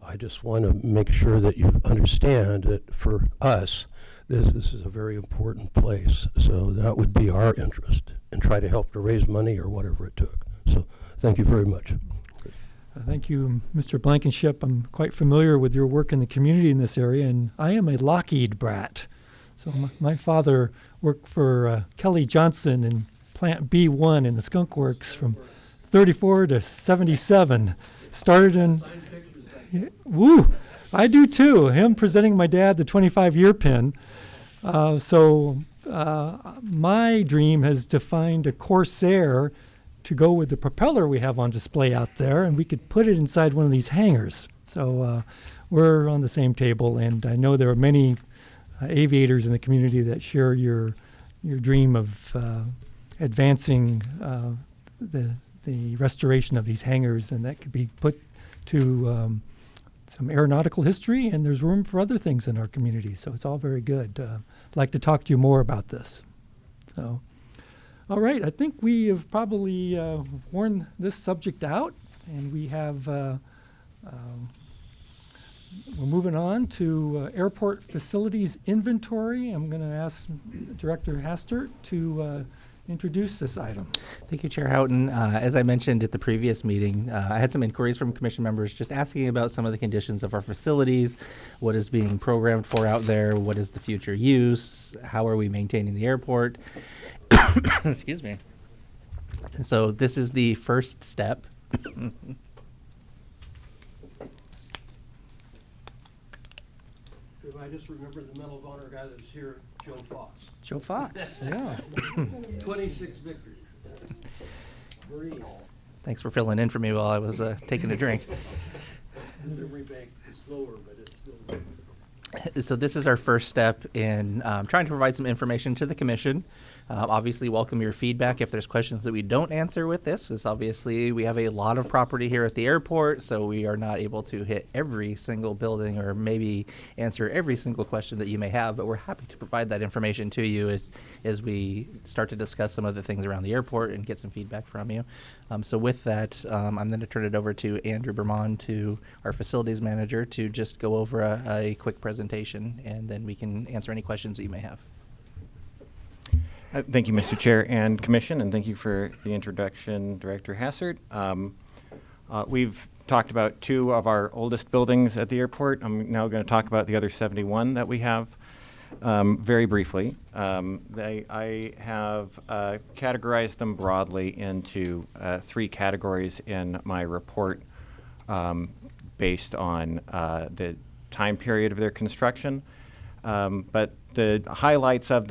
I just want to make sure that you understand that for us, this is a very important place. So that would be our interest, and try to help to raise money or whatever it took. So thank you very much. Thank you, Mr. Blankenship. I'm quite familiar with your work in the community in this area, and I am a Lockheed brat. So my father worked for Kelly Johnson in Plant B1 in the Skunk Works from 34 to 77. Started in... Woo! I do too. Him presenting my dad the 25-year pin. My dream has to find a Corsair to go with the propeller we have on display out there, and we could put it inside one of these hangars. So we're on the same table, and I know there are many aviators in the community that share your dream of advancing the restoration of these hangars, and that could be put to some aeronautical history, and there's room for other things in our community. So it's all very good. I'd like to talk to you more about this. So. All right, I think we have probably worn this subject out, and we have, we're moving on to airport facilities inventory. I'm going to ask Director Hastert to introduce this item. Thank you, Chair Houghton. As I mentioned at the previous meeting, I had some inquiries from commission members just asking about some of the conditions of our facilities, what is being programmed for out there, what is the future use, how are we maintaining the airport. Excuse me. And so this is the first step. If I just remember the Medal of Honor guy that's here, Joe Fox. Joe Fox, yeah. 26 victories. Marine. Thanks for filling in for me while I was taking a drink. Every bank is slower, but it's still. So this is our first step in trying to provide some information to the commission. Obviously, welcome your feedback if there's questions that we don't answer with this, because obviously we have a lot of property here at the airport, so we are not able to hit every single building or maybe answer every single question that you may have, but we're happy to provide that information to you as we start to discuss some of the things around the airport and get some feedback from you. So with that, I'm going to turn it over to Andrew Bermond, to our facilities manager, to just go over a quick presentation, and then we can answer any questions that you may have. Thank you, Mr. Chair and Commission, and thank you for the introduction, Director Hassard. We've talked about two of our oldest buildings at the airport. I'm now going to talk about the other 71 that we have very briefly. I have categorized them broadly into three categories in my report based on the time period of their construction. But the highlights of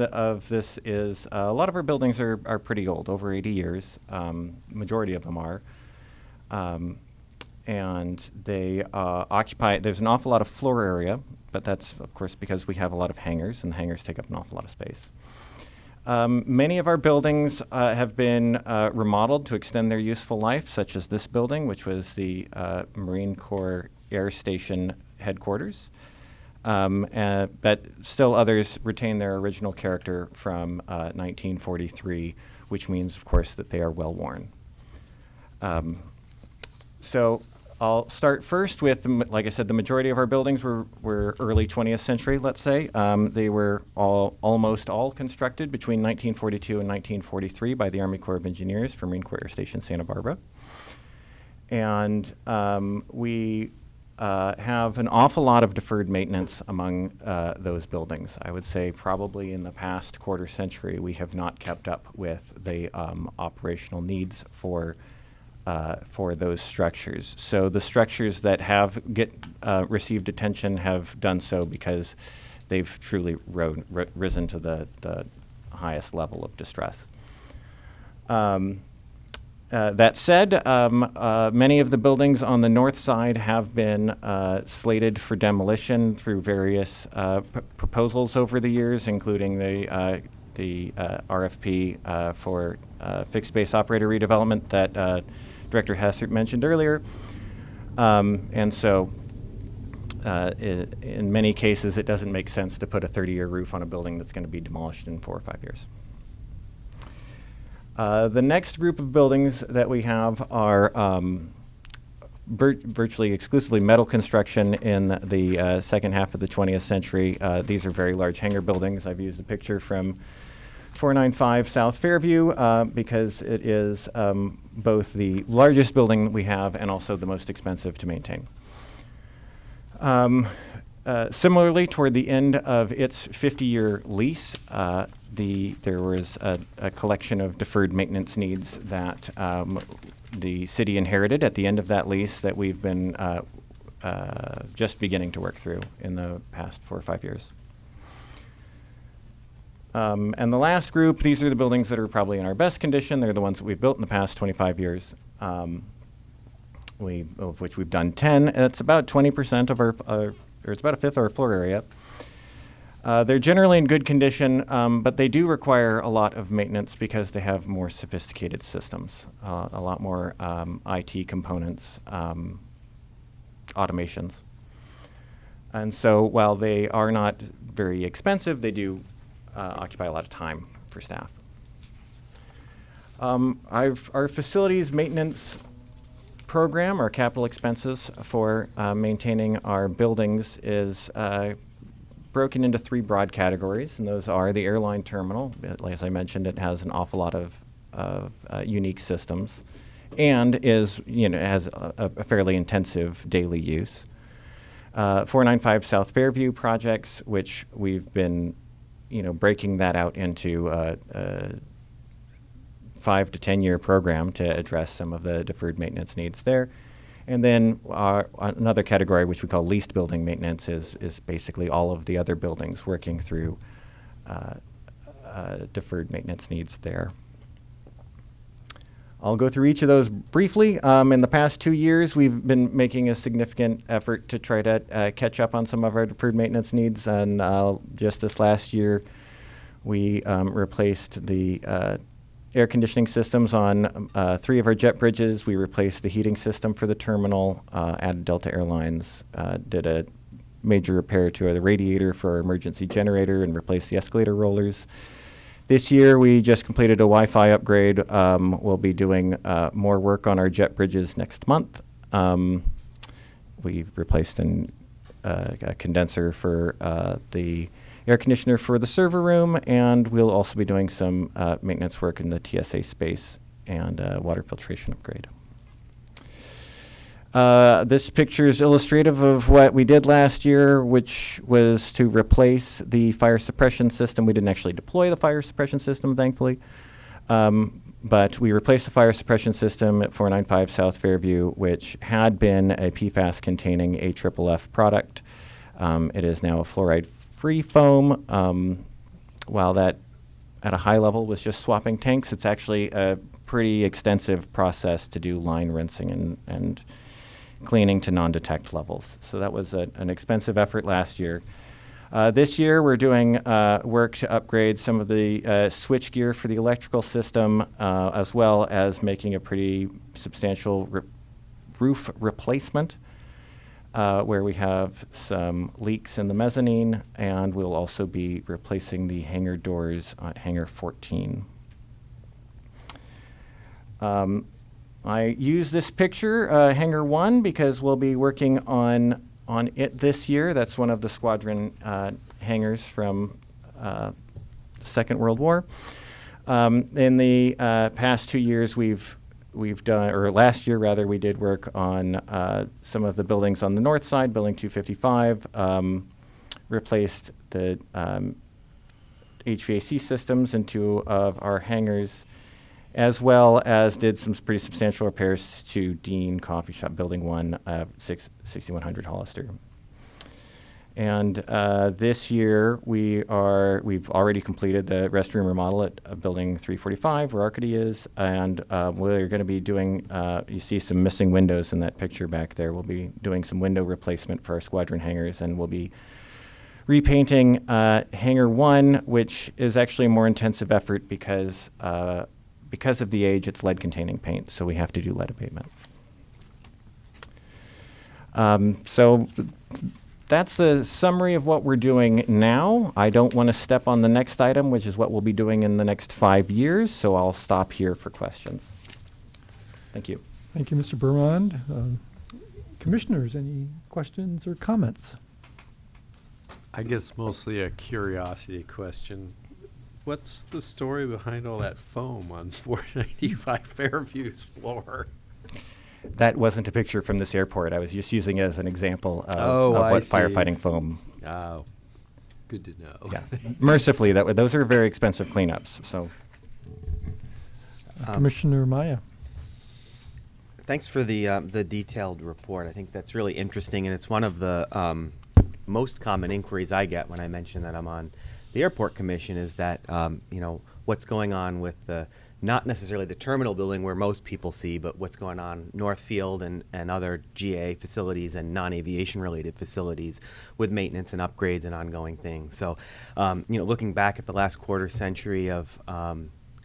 this is a lot of our buildings are pretty old, over 80 years. Majority of them are. And they occupy, there's an awful lot of floor area, but that's, of course, because we have a lot of hangars, and the hangars take up an awful lot of space. Many of our buildings have been remodeled to extend their useful life, such as this building, which was the Marine Corps Air Station headquarters. But still others retain their original character from 1943, which means, of course, that they are well worn. So I'll start first with, like I said, the majority of our buildings were early 20th century, let's say. They were almost all constructed between 1942 and 1943 by the Army Corps of Engineers for Marine Corps Air Station Santa Barbara. And we have an awful lot of deferred maintenance among those buildings. I would say probably in the past quarter century, we have not kept up with the operational needs for those structures. So the structures that have received attention have done so because they've truly risen to the highest level of distress. That said, many of the buildings on the north side have been slated for demolition through various proposals over the years, including the RFP for fixed base operator redevelopment that Director Hassert mentioned earlier. And so in many cases, it doesn't make sense to put a 30-year roof on a building that's going to be demolished in 4 or 5 years. The next group of buildings that we have are virtually exclusively metal construction in the second half of the 20th century. These are very large hangar buildings. I've used a picture from 495 South Fairview because it is both the largest building we have and also the most expensive to maintain. Similarly, toward the end of its 50-year lease, there was a collection of deferred maintenance needs that the city inherited at the end of that lease that we've been just beginning to work through in the past 4 or 5 years. And the last group, these are the buildings that are probably in our best condition. They're the ones that we've built in the past 25 years, of which we've done 10. And it's about 20% of or it's about a fifth of our floor area. They're generally in good condition, but they do require a lot of maintenance because they have more sophisticated systems, a lot more IT components, automations. And so while they are not very expensive, they do occupy a lot of time for staff. Our facilities maintenance program, our capital expenses for maintaining our buildings is broken into 3 broad categories, and those are the airline terminal. As I mentioned, it has an awful lot of unique systems and has a fairly intensive daily use. 495 South Fairview projects, which we've been breaking that out into a 5 to 10 year program to address some of the deferred maintenance needs there. And then another category, which we call leased building maintenance, is basically all of the other buildings working through deferred maintenance needs there. I'll go through each of those briefly. In the past 2 years, we've been making a significant effort to try to catch up on some of our deferred maintenance needs. And just this last year, we replaced the air conditioning systems on 3 of our jet bridges. We replaced the heating system for the terminal, added Delta Airlines, did a major repair to the radiator for our emergency generator, and replaced the escalator rollers. This year, we just completed a Wi-Fi upgrade. We'll be doing more work on our jet bridges next month. We've replaced a condenser for the air conditioner for the server room, and we'll also be doing some maintenance work in the TSA space and water filtration upgrade. This picture is illustrative of what we did last year, which was to replace the fire suppression system. We didn't actually deploy the fire suppression system, thankfully, but we replaced the fire suppression system at 495 South Fairview, which had been a PFAS-containing AFFF product. It is now a fluoride-free foam. While that at a high level was just swapping tanks, it's actually a pretty extensive process to do line rinsing and cleaning to non-detect levels. So that was an expensive effort last year. This year, we're doing work to upgrade some of the switch gear for the electrical system, as well as making a pretty substantial roof replacement, where we have some leaks in the mezzanine, and we'll also be replacing the hangar doors at hangar 14. I use this picture, hangar 1, because we'll be working on it this year. That's one of the squadron hangars from the Second World War. In the past 2 years, we've we've done, or last year rather, we did work on some of the buildings on the north side, Building 255, replaced the HVAC systems in 2 of our hangars, as well as did some pretty substantial repairs to Dean Coffee Shop, Building 1, 6100 Hollister. And this year, we've already completed the restroom remodel at Building 345, where Arcady is, and we're going to be doing, you see some missing windows in that picture back there. We'll be doing some window replacement for our squadron hangars, and we'll be repainting Hangar 1, which is actually a more intensive effort because of the age, it's lead-containing paint, so we have to do lead abatement. So that's the summary of what we're doing now. I don't want to step on the next item, which is what we'll be doing in the next 5 years, so I'll stop here for questions. Thank you. Thank you, Mr. Bermond. Commissioners, any questions or comments? I guess mostly a curiosity question. What's the story behind all that foam on 495 Fairview's floor? That wasn't a picture from this airport. I was just using it as an example of I what see. firefighting foam. Oh, good to know. Yeah, mercifully, those are very expensive cleanups. So, Commissioner Maya. Thanks for the detailed report. I think that's really interesting, and it's one of the most common inquiries I get when I mention that I'm on the airport commission is that, what's going on with not necessarily the terminal building where most people see, but what's going on Northfield and other GA facilities and non-aviation related facilities with maintenance and upgrades and ongoing things. So, looking back at the last quarter century of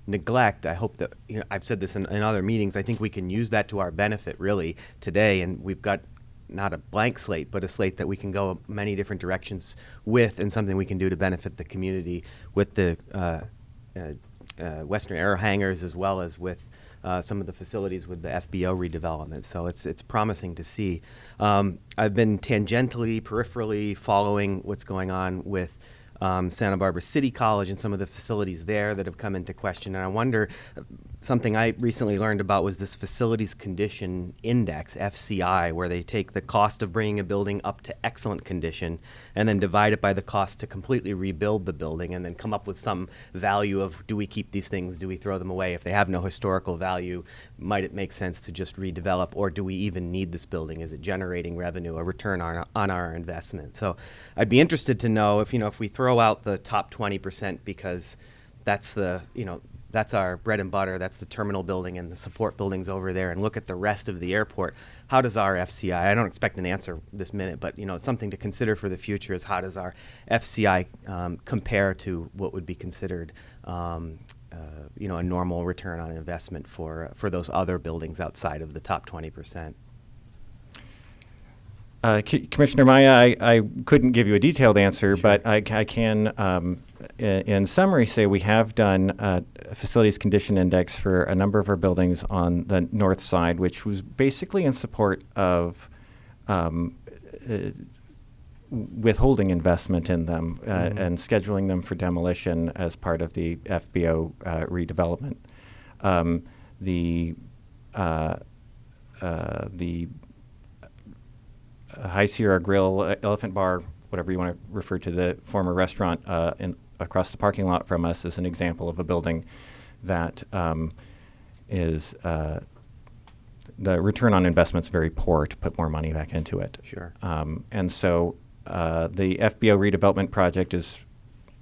neglect, I hope that, I've said this in other meetings, I think we can use that to our benefit really today, and we've got not a blank slate, but a slate that we can go many different directions with, and something we can do to benefit the community with the Western Aero hangars, as well as with some of the facilities with the FBO redevelopment. So it's promising to see. I've been tangentially, peripherally following what's going on with Santa Barbara City College and some of the facilities there that have come into question. And I wonder, something I recently learned about was this Facilities Condition Index, FCI, where they take the cost of bringing a building up to excellent condition and then divide it by the cost to completely rebuild the building, and then come up with some value of, do we keep these things, do we throw them away? If they have no historical value, might it make sense to just redevelop, or do we even need this building? Is it generating revenue, a return on our investment? So I'd be interested to know if we throw out the top 20% because that's that's our bread and butter, that's the terminal building and the support buildings over there, and look at the rest of the airport. How does our FCI, I don't expect an answer this minute, but something to consider for the future is, how does our FCI compare to what would be considered a normal return on investment for those other buildings outside of the top 20%? Commissioner Maya, I couldn't give you a detailed answer, sure, but I can, in summary, say we have done a facilities condition index for a number of our buildings on the north side, which was basically in support of withholding investment in them and scheduling them for demolition as part of the FBO redevelopment. The High Sierra Grill, Elephant Bar, whatever you want to refer to the former restaurant across the parking lot from us, is an example of a building that is the return on investment is very poor to put more money back into it. Sure. And so the FBO redevelopment project is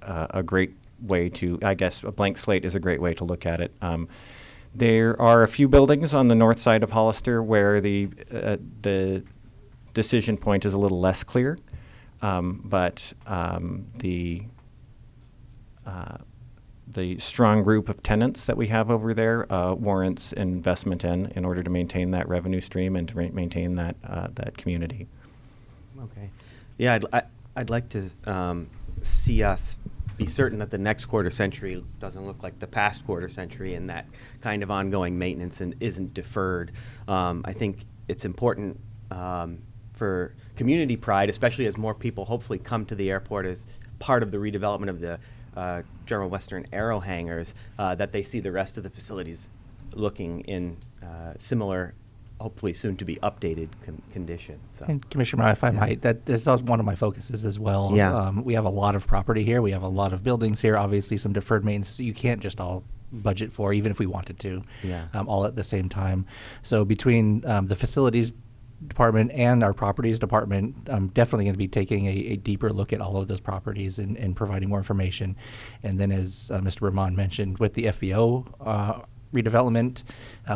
a great way to, I guess, a blank slate is a great way to look at it. There are a few buildings on the north side of Hollister where the decision point is a little less clear, but the strong group of tenants that we have over there warrants investment in order to maintain that revenue stream and to maintain that community. Okay. Yeah, I'd like to see us be certain that the next quarter century doesn't look like the past quarter century, and that kind of ongoing maintenance isn't deferred. I think it's important for community pride, especially as more people hopefully come to the airport as part of the redevelopment of the General Western Aero hangars, that they see the rest of the facilities looking in similar, hopefully soon to be updated condition. So. And Commissioner, if I might, that is also one of my focuses as well. Yeah. We have a lot of property here. We have a lot of buildings here. Obviously, some deferred maintenance so you can't just all budget for, even if we wanted to, all at the same time. So between the facilities department and our properties department, I'm definitely going to be taking a deeper look at all of those properties and providing more information. And then, as Mr. Rahman mentioned, with the FBO redevelopment,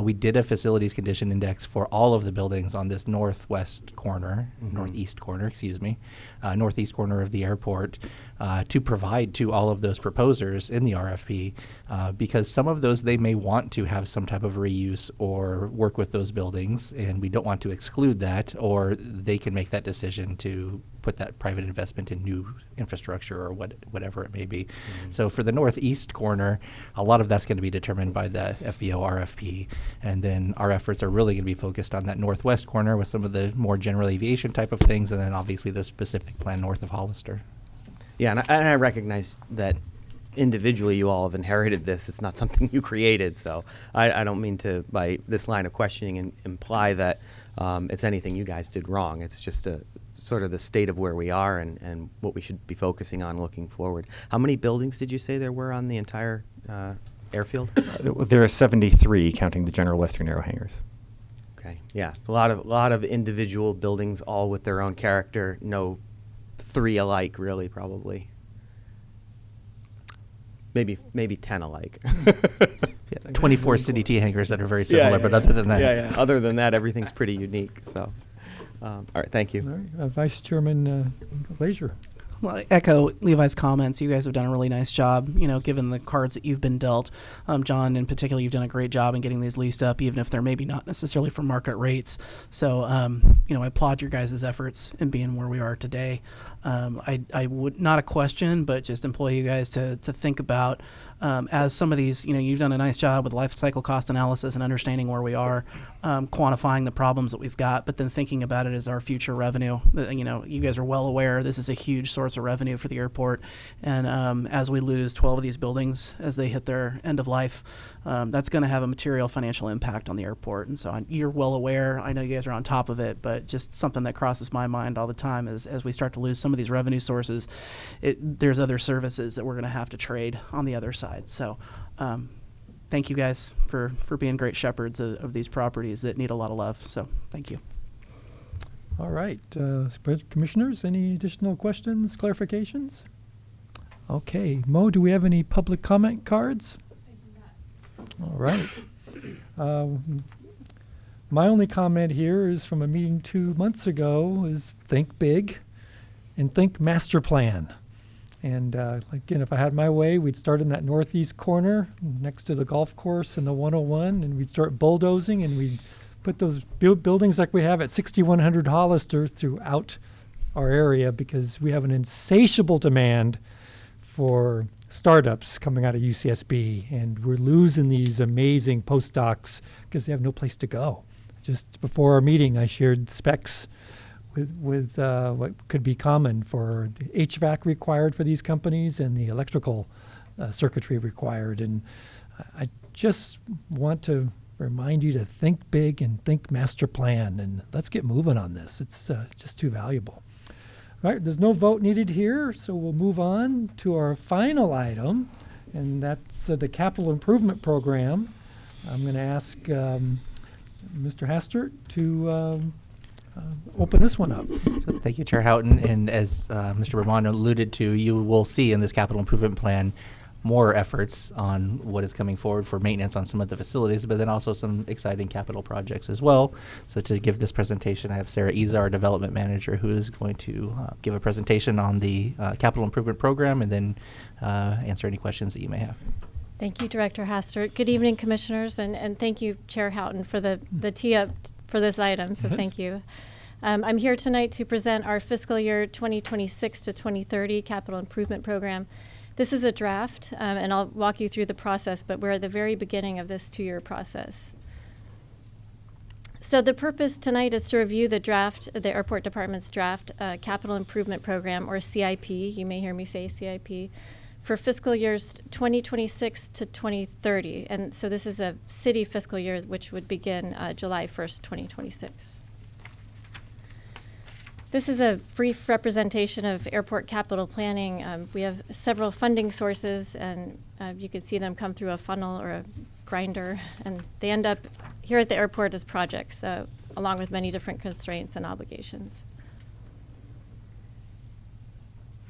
we did a facilities condition index for all of the buildings on this northeast corner of the airport to provide to all of those proposers in the RFP because some of those they may want to have some type of reuse or work with those buildings, and we don't want to exclude that, or they can make that decision to put that private investment in new infrastructure or whatever it may be. So for the northeast corner, a lot of that's going to be determined by the FBO RFP, and then our efforts are really going to be focused on that northwest corner with some of the more general aviation type of things, and then obviously the specific plan north of Hollister. Yeah, and I recognize that individually you all have inherited this. It's not something you created, so I don't mean to, by this line of questioning, imply that it's anything you guys did wrong. It's just a sort of the state of where we are and what we should be focusing on looking forward. How many buildings did you say there were on the entire airfield? There are 73, counting the General Western Aero hangars. Okay, yeah, it's a lot of individual buildings, all with their own character. No three alike, really, probably. Maybe 10 alike. 24 City T hangars that are very similar, but other than that, other than that, everything's pretty unique. So, all right, thank you. All right, Vice Chairman Glazier. Well, I echo Levi's comments. You guys have done a really nice job, given the cards that you've been dealt. John, in particular, you've done a great job in getting these leased up, even if they're maybe not necessarily for market rates. So, I applaud your guys' efforts in being where we are today. I would, not a question, but just implore you guys to think about, as some of these, you've done a nice job with life cycle cost analysis and understanding where we are, quantifying the problems that we've got, but then thinking about it as our future revenue. You guys are well aware this is a huge source of revenue for the airport, and as we lose 12 of these buildings as they hit their end of life, that's going to have a material financial impact on the airport. And so you're well aware. I know you guys are on top of it, but just something that crosses my mind all the time is as we start to lose some of these revenue sources, there's other services that we're going to have to trade on the other side. So thank you guys for being great shepherds of these properties that need a lot of love. So thank you. All right. Commissioners, any additional questions, clarifications? Okay. Mo, do we have any public comment cards? I do not. All right. My only comment here is from a meeting 2 months ago is think big and think master plan. And again, if I had my way, we'd start in that northeast corner next to the golf course and the 101, and we'd start bulldozing, and we'd put those buildings like we have at 6100 Hollister throughout our area, because we have an insatiable demand for startups coming out of UCSB, and we're losing these amazing postdocs because they have no place to go. Just before our meeting, I shared specs with what could be common for the HVAC required for these companies and the electrical circuitry required. And I just want to remind you to think big and think master plan, and let's get moving on this. It's just too valuable. All right, there's no vote needed here, so we'll move on to our final item, and that's the capital improvement program. I'm going to ask Mr. Hastert to open this one up. So thank you, Chair Houghton. And as Mr. Romano alluded to, you will see in this capital improvement plan more efforts on what is coming forward for maintenance on some of the facilities, but then also some exciting capital projects as well. So to give this presentation, I have Sarah Iza, our development manager, who is going to give a presentation on the capital improvement program and then answer any questions that you may have. Thank you, Director Hastert. Good evening, Commissioners, and thank you, Chair Houghton, for the tee up for this item, so thank you. I'm here tonight to present our fiscal year 2026 to 2030 capital improvement program. This is a draft, and I'll walk you through the process, but we're at the very beginning of this 2-year process. So the purpose tonight is to review the draft, the Airport Department's draft capital improvement program, or CIP. You may hear me say CIP, for fiscal years 2026 to 2030. And so this is a city fiscal year, which would begin July 1st, 2026. This is a brief representation of airport capital planning. We have several funding sources, and you can see them come through a funnel or a grinder, and they end up here at the airport as projects, along with many different constraints and obligations.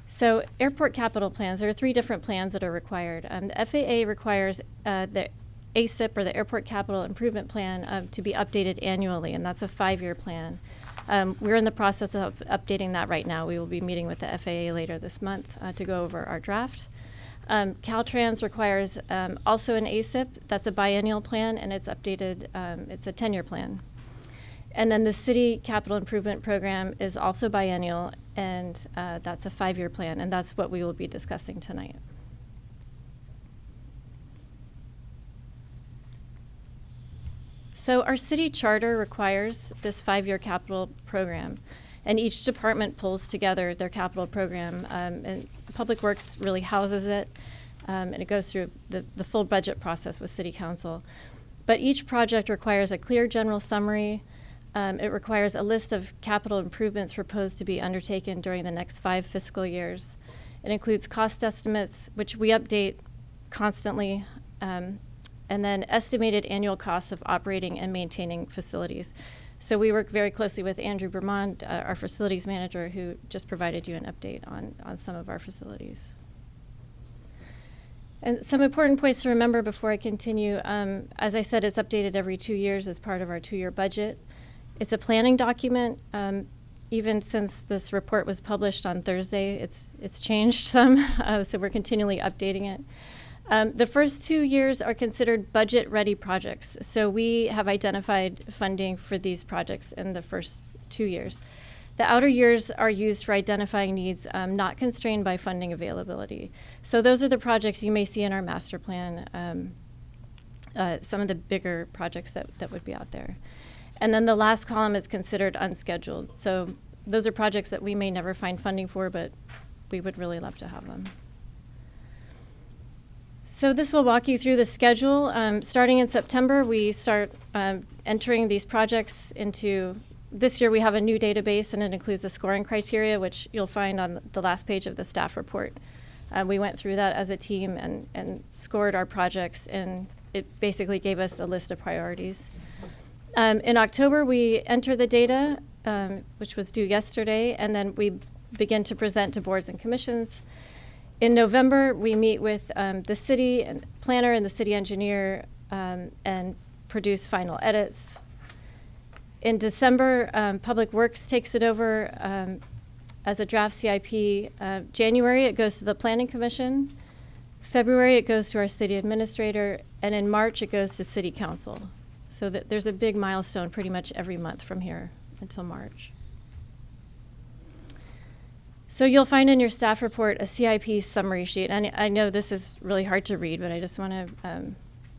So airport capital plans, there are 3 different plans that are required. The FAA requires the ACIP, or the Airport Capital Improvement Plan, to be updated annually, and that's a 5-year plan. We're in the process of updating that right now. We will be meeting with the FAA later this month to go over our draft. Caltrans requires also an ACIP. That's a biennial plan, and it's updated. It's a 10-year plan. And then the City Capital Improvement Program is also biennial, and that's a 5-year plan, and that's what we will be discussing tonight. So our city charter requires this 5-year capital program, and each department pulls together their capital program, and Public Works really houses it, and it goes through the full budget process with City Council. But each project requires a clear general summary. It requires a list of capital improvements proposed to be undertaken during the next 5 fiscal years. It includes cost estimates, which we update constantly, and then estimated annual costs of operating and maintaining facilities. So we work very closely with Andrew Bermond, our facilities manager, who just provided you an update on some of our facilities. And some important points to remember before I continue. As I said, it's updated every 2 years as part of our 2-year budget. It's a planning document. Even since this report was published on Thursday, it's changed some, so we're continually updating it. The first 2 years are considered budget-ready projects. So we have identified funding for these projects in the first 2 years. The outer years are used for identifying needs not constrained by funding availability. So those are the projects you may see in our master plan, some of the bigger projects that would be out there. And then the last column is considered unscheduled. So those are projects that we may never find funding for, but we would really love to have them. So this will walk you through the schedule. Starting in September, we start entering these projects into, this year we have a new database, and it includes the scoring criteria, which you'll find on the last page of the staff report. We went through that as a team and scored our projects, and it basically gave us a list of priorities. In October, we enter the data, which was due yesterday, and then we begin to present to boards and commissions. In November, we meet with the city planner and the city engineer and produce final edits. In December, Public Works takes it over as a draft CIP. January, it goes to the Planning Commission. February, it goes to our city administrator. And in March, it goes to City Council. So there's a big milestone pretty much every month from here until March. So you'll find in your staff report a CIP summary sheet. And I know this is really hard to read, but I just want to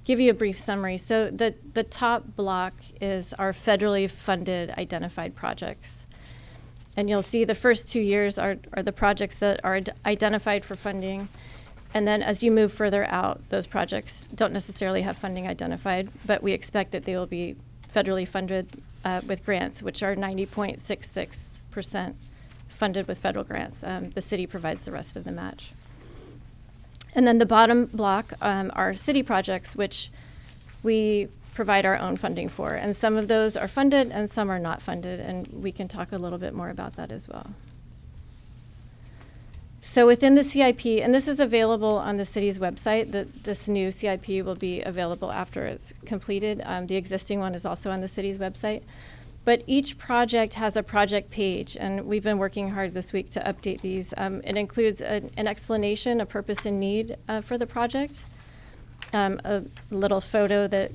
give you a brief summary. So the top block is our federally funded identified projects. And you'll see the first 2 years are the projects that are identified for funding. And then as you move further out, those projects don't necessarily have funding identified, but we expect that they will be federally funded with grants, which are 90.66% funded with federal grants. The city provides the rest of the match. And then the bottom block are city projects, which we provide our own funding for. And some of those are funded and some are not funded, and we can talk a little bit more about that as well. So within the CIP, and this is available on the city's website, this new CIP will be available after it's completed. The existing one is also on the city's website. But each project has a project page, and we've been working hard this week to update these. It includes an explanation, a purpose and need for the project, a little photo that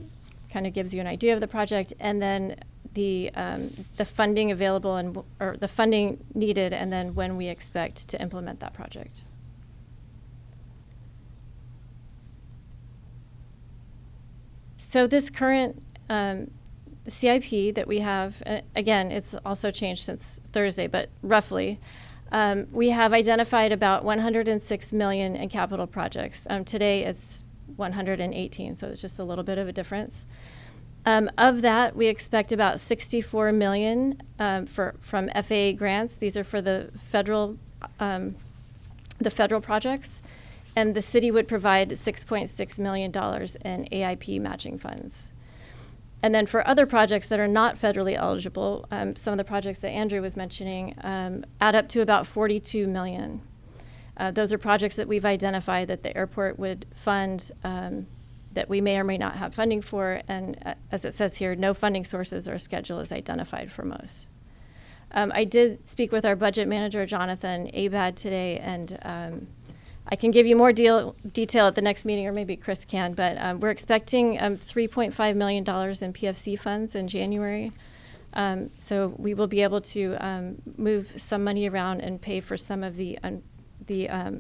kind of gives you an idea of the project, and then the funding available or the funding needed, and then when we expect to implement that project. So this current CIP that we have, again, it's also changed since Thursday, but roughly, We have identified about 106 million in capital projects. Today it's 118, so it's just a little bit of a difference. Of that, we expect about 64 million from FAA grants. These are for the federal projects, and the city would provide $6.6 million in AIP matching funds. And then for other projects that are not federally eligible, some of the projects that Andrew was mentioning add up to about 42 million. Those are projects that we've identified that the airport would fund that we may or may not have funding for, and as it says here, no funding sources or schedule is identified for most. I did speak with our budget manager, Jonathan Abad, today, and I can give you more detail at the next meeting, or maybe Chris can, but we're expecting $3.5 million in PFC funds in January. So we will be able to move some money around and pay for some of the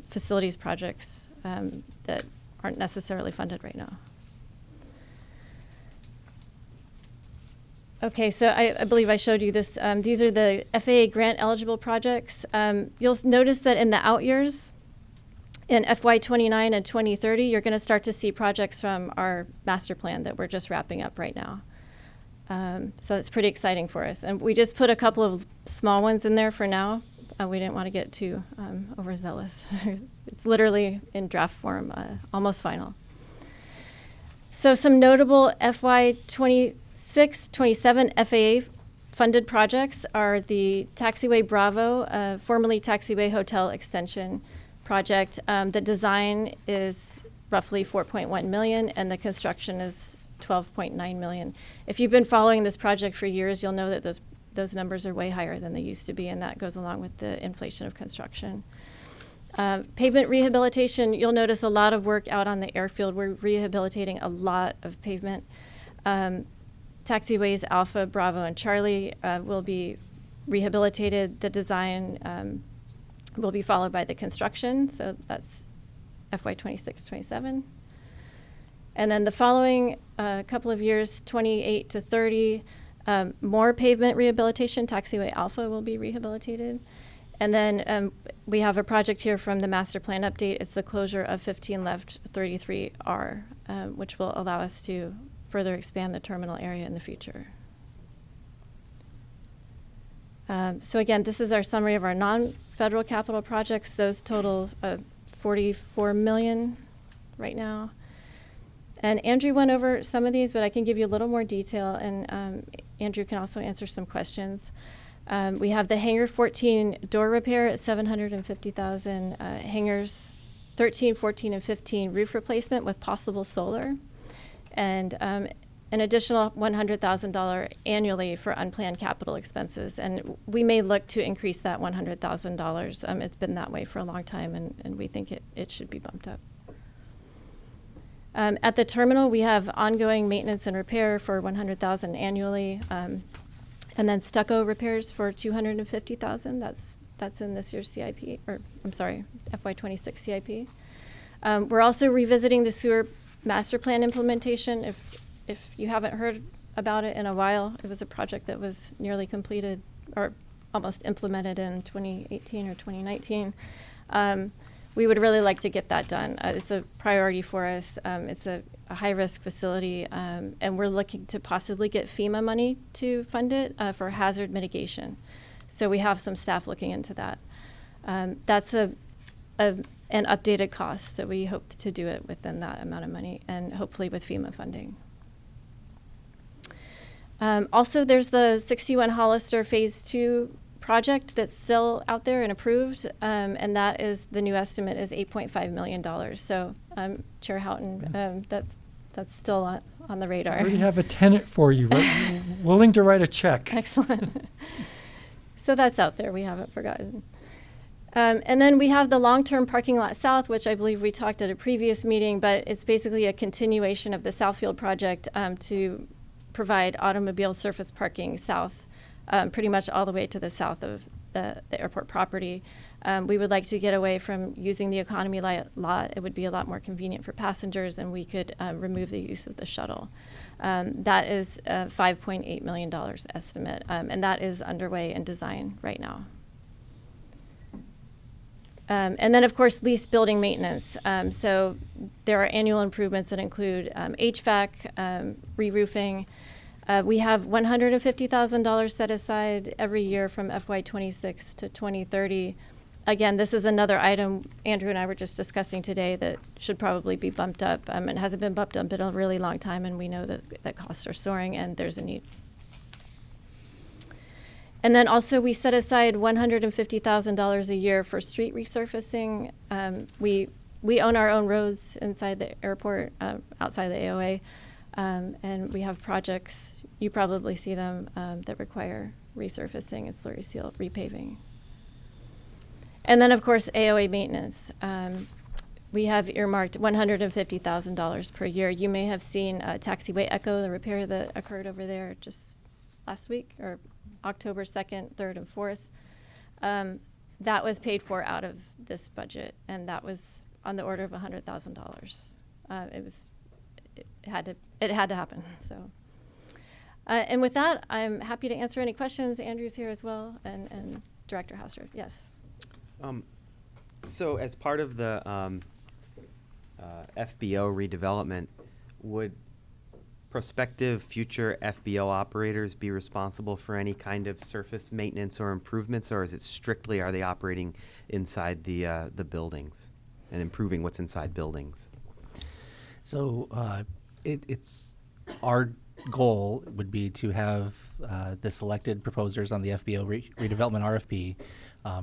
facilities projects that aren't necessarily funded right now. Okay, so I believe I showed you this. These are the FAA grant eligible projects. You'll notice that in the out years, in FY29 and 2030, you're going to start to see projects from our master plan that we're just wrapping up right now. So it's pretty exciting for us. And we just put a couple of small ones in there for now. We didn't want to get too overzealous. It's literally in draft form, almost final. So some notable FY26, 27 FAA funded projects are the Taxiway Bravo, formerly Taxiway Hotel Extension project. The design is roughly 4.1 million and the construction is 12.9 million. If you've been following this project for years, you'll know that those numbers are way higher than they used to be, and that goes along with the inflation of construction. Pavement rehabilitation, you'll notice a lot of work out on the airfield. We're rehabilitating a lot of pavement. Taxiways Alpha, Bravo, and Charlie will be rehabilitated. The design will be followed by the construction, so that's FY26, 27. And then the following couple of years, 28 to 30, more pavement rehabilitation. Taxiway Alpha will be rehabilitated. And then we have a project here from the master plan update. It's the closure of 15 left 33R, which will allow us to further expand the terminal area in the future. So again, this is our summary of our non-federal capital projects. Those total 44 million right now. And Andrew went over some of these, but I can give you a little more detail, and Andrew can also answer some questions. We have the Hangar 14 door repair at 750,000, hangars 13, 14, and 15 roof replacement with possible solar, and an additional $100,000 annually for unplanned capital expenses. And we may look to increase that $100,000. It's been that way for a long time, and we think it should be bumped up. At the terminal, we have ongoing maintenance and repair for $100,000 annually, and then stucco repairs for $250,000. That's in this year's CIP, or I'm sorry, FY26 CIP. We're also revisiting the sewer master plan implementation. If you haven't heard about it in a while, it was a project that was nearly completed or almost implemented in 2018 or 2019. We would really like to get that done. It's a priority for us. It's a high-risk facility, and we're looking to possibly get FEMA money to fund it for hazard mitigation. So we have some staff looking into that. That's an updated cost, so we hope to do it within that amount of money, and hopefully with FEMA funding. Also, there's the 61 Hollister Phase 2 project that's still out there and approved, and that is, the new estimate is $8.5 million. So, Chair Houghton, that's still on the radar. I already have a tenant for you, right? Willing to write a check. Excellent. So that's out there. We haven't forgotten. And then we have the long-term parking lot south, which I believe we talked at a previous meeting, but it's basically a continuation of the Southfield project to provide automobile surface parking south, pretty much all the way to the south of the airport property. We would like to get away from using the economy lot. It would be a lot more convenient for passengers, and we could remove the use of the shuttle. That is a $5.8 million estimate, and that is underway in design right now. And then, of course, lease building maintenance. So there are annual improvements that include HVAC, re-roofing. We have $150,000 set aside every year from FY26 to 2030. Again, this is another item Andrew and I were just discussing today that should probably be bumped up. It hasn't been bumped up in a really long time, and we know that costs are soaring and there's a need. And then also we set aside $150,000 a year for street resurfacing. We own our own roads inside the airport, outside the AOA, and we have projects, you probably see them, that require resurfacing and slurry seal, repaving. And then, of course, AOA maintenance. We have earmarked $150,000 per year. You may have seen Taxiway Echo, the repair that occurred over there just last week, or October 2nd, 3rd, and 4th. That was paid for out of this budget, and that was on the order of $100,000. It had to happen. So, and with that, I'm happy to answer any questions. Andrew's here as well, and Director Hastert. Yes. So as part of the FBO redevelopment, would prospective future FBO operators be responsible for any kind of surface maintenance or improvements, or is it strictly, are they operating inside the buildings and improving what's inside buildings? So it's our goal would be to have the selected proposers on the FBO redevelopment RFP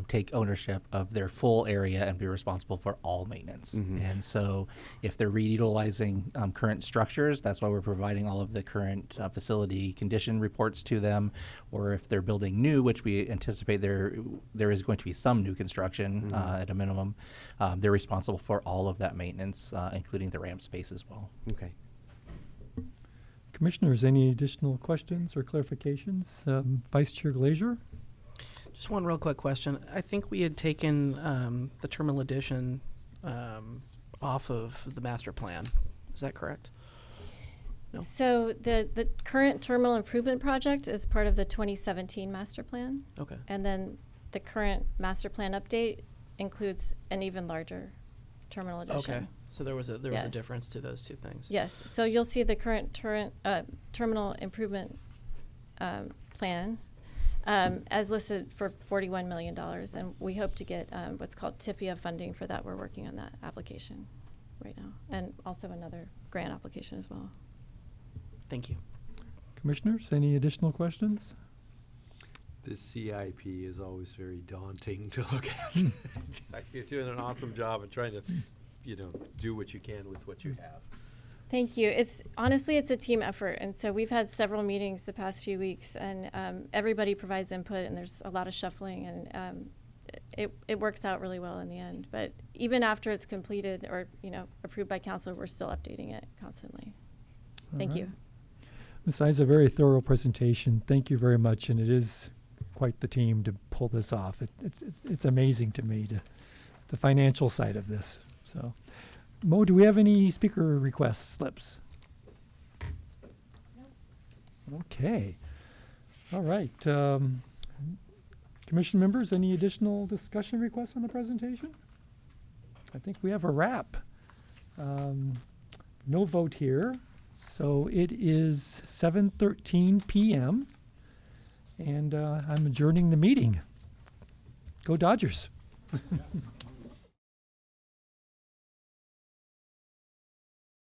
take ownership of their full area and be responsible for all maintenance. Mm-hmm. And so if they're reutilizing current structures, that's why we're providing all of the current facility condition reports to them. Or if they're building new, which we anticipate there is going to be some new construction at a minimum, they're responsible for all of that maintenance, including the ramp space as well. Okay. Commissioners, any additional questions or clarifications? Vice Chair Glazier? Just one real quick question. I think we had taken the terminal addition off of the master plan. Is that correct? No. So the current terminal improvement project is part of the 2017 master plan. Okay. And then the current master plan update includes an even larger terminal addition. Okay. So there was a Yes. difference to those two things. Yes. So you'll see the current terminal improvement plan as listed for $41 million, and we hope to get what's called TIFIA funding for that. We're working on that application right now, and also another grant application as well. Thank you. Commissioners, any additional questions? This CIP is always very daunting to look at. You're doing an awesome job of trying to, do what you can with what you have. Thank you. Honestly, it's a team effort. And so we've had several meetings the past few weeks, and everybody provides input, and there's a lot of shuffling, and it works out really well in the end. But even after it's completed or, approved by council, we're still updating it constantly. Thank you. Ms. I's a very thorough presentation. Thank you very much. And it is quite the team to pull this off. It's amazing to me, the financial side of this. So, Mo, do we have any speaker request slips? No. Okay. All right. Commission members, any additional discussion requests on the presentation? I think we have a wrap. No vote here. So it is 7:13 p.m. and I'm adjourning the meeting. Go Dodgers.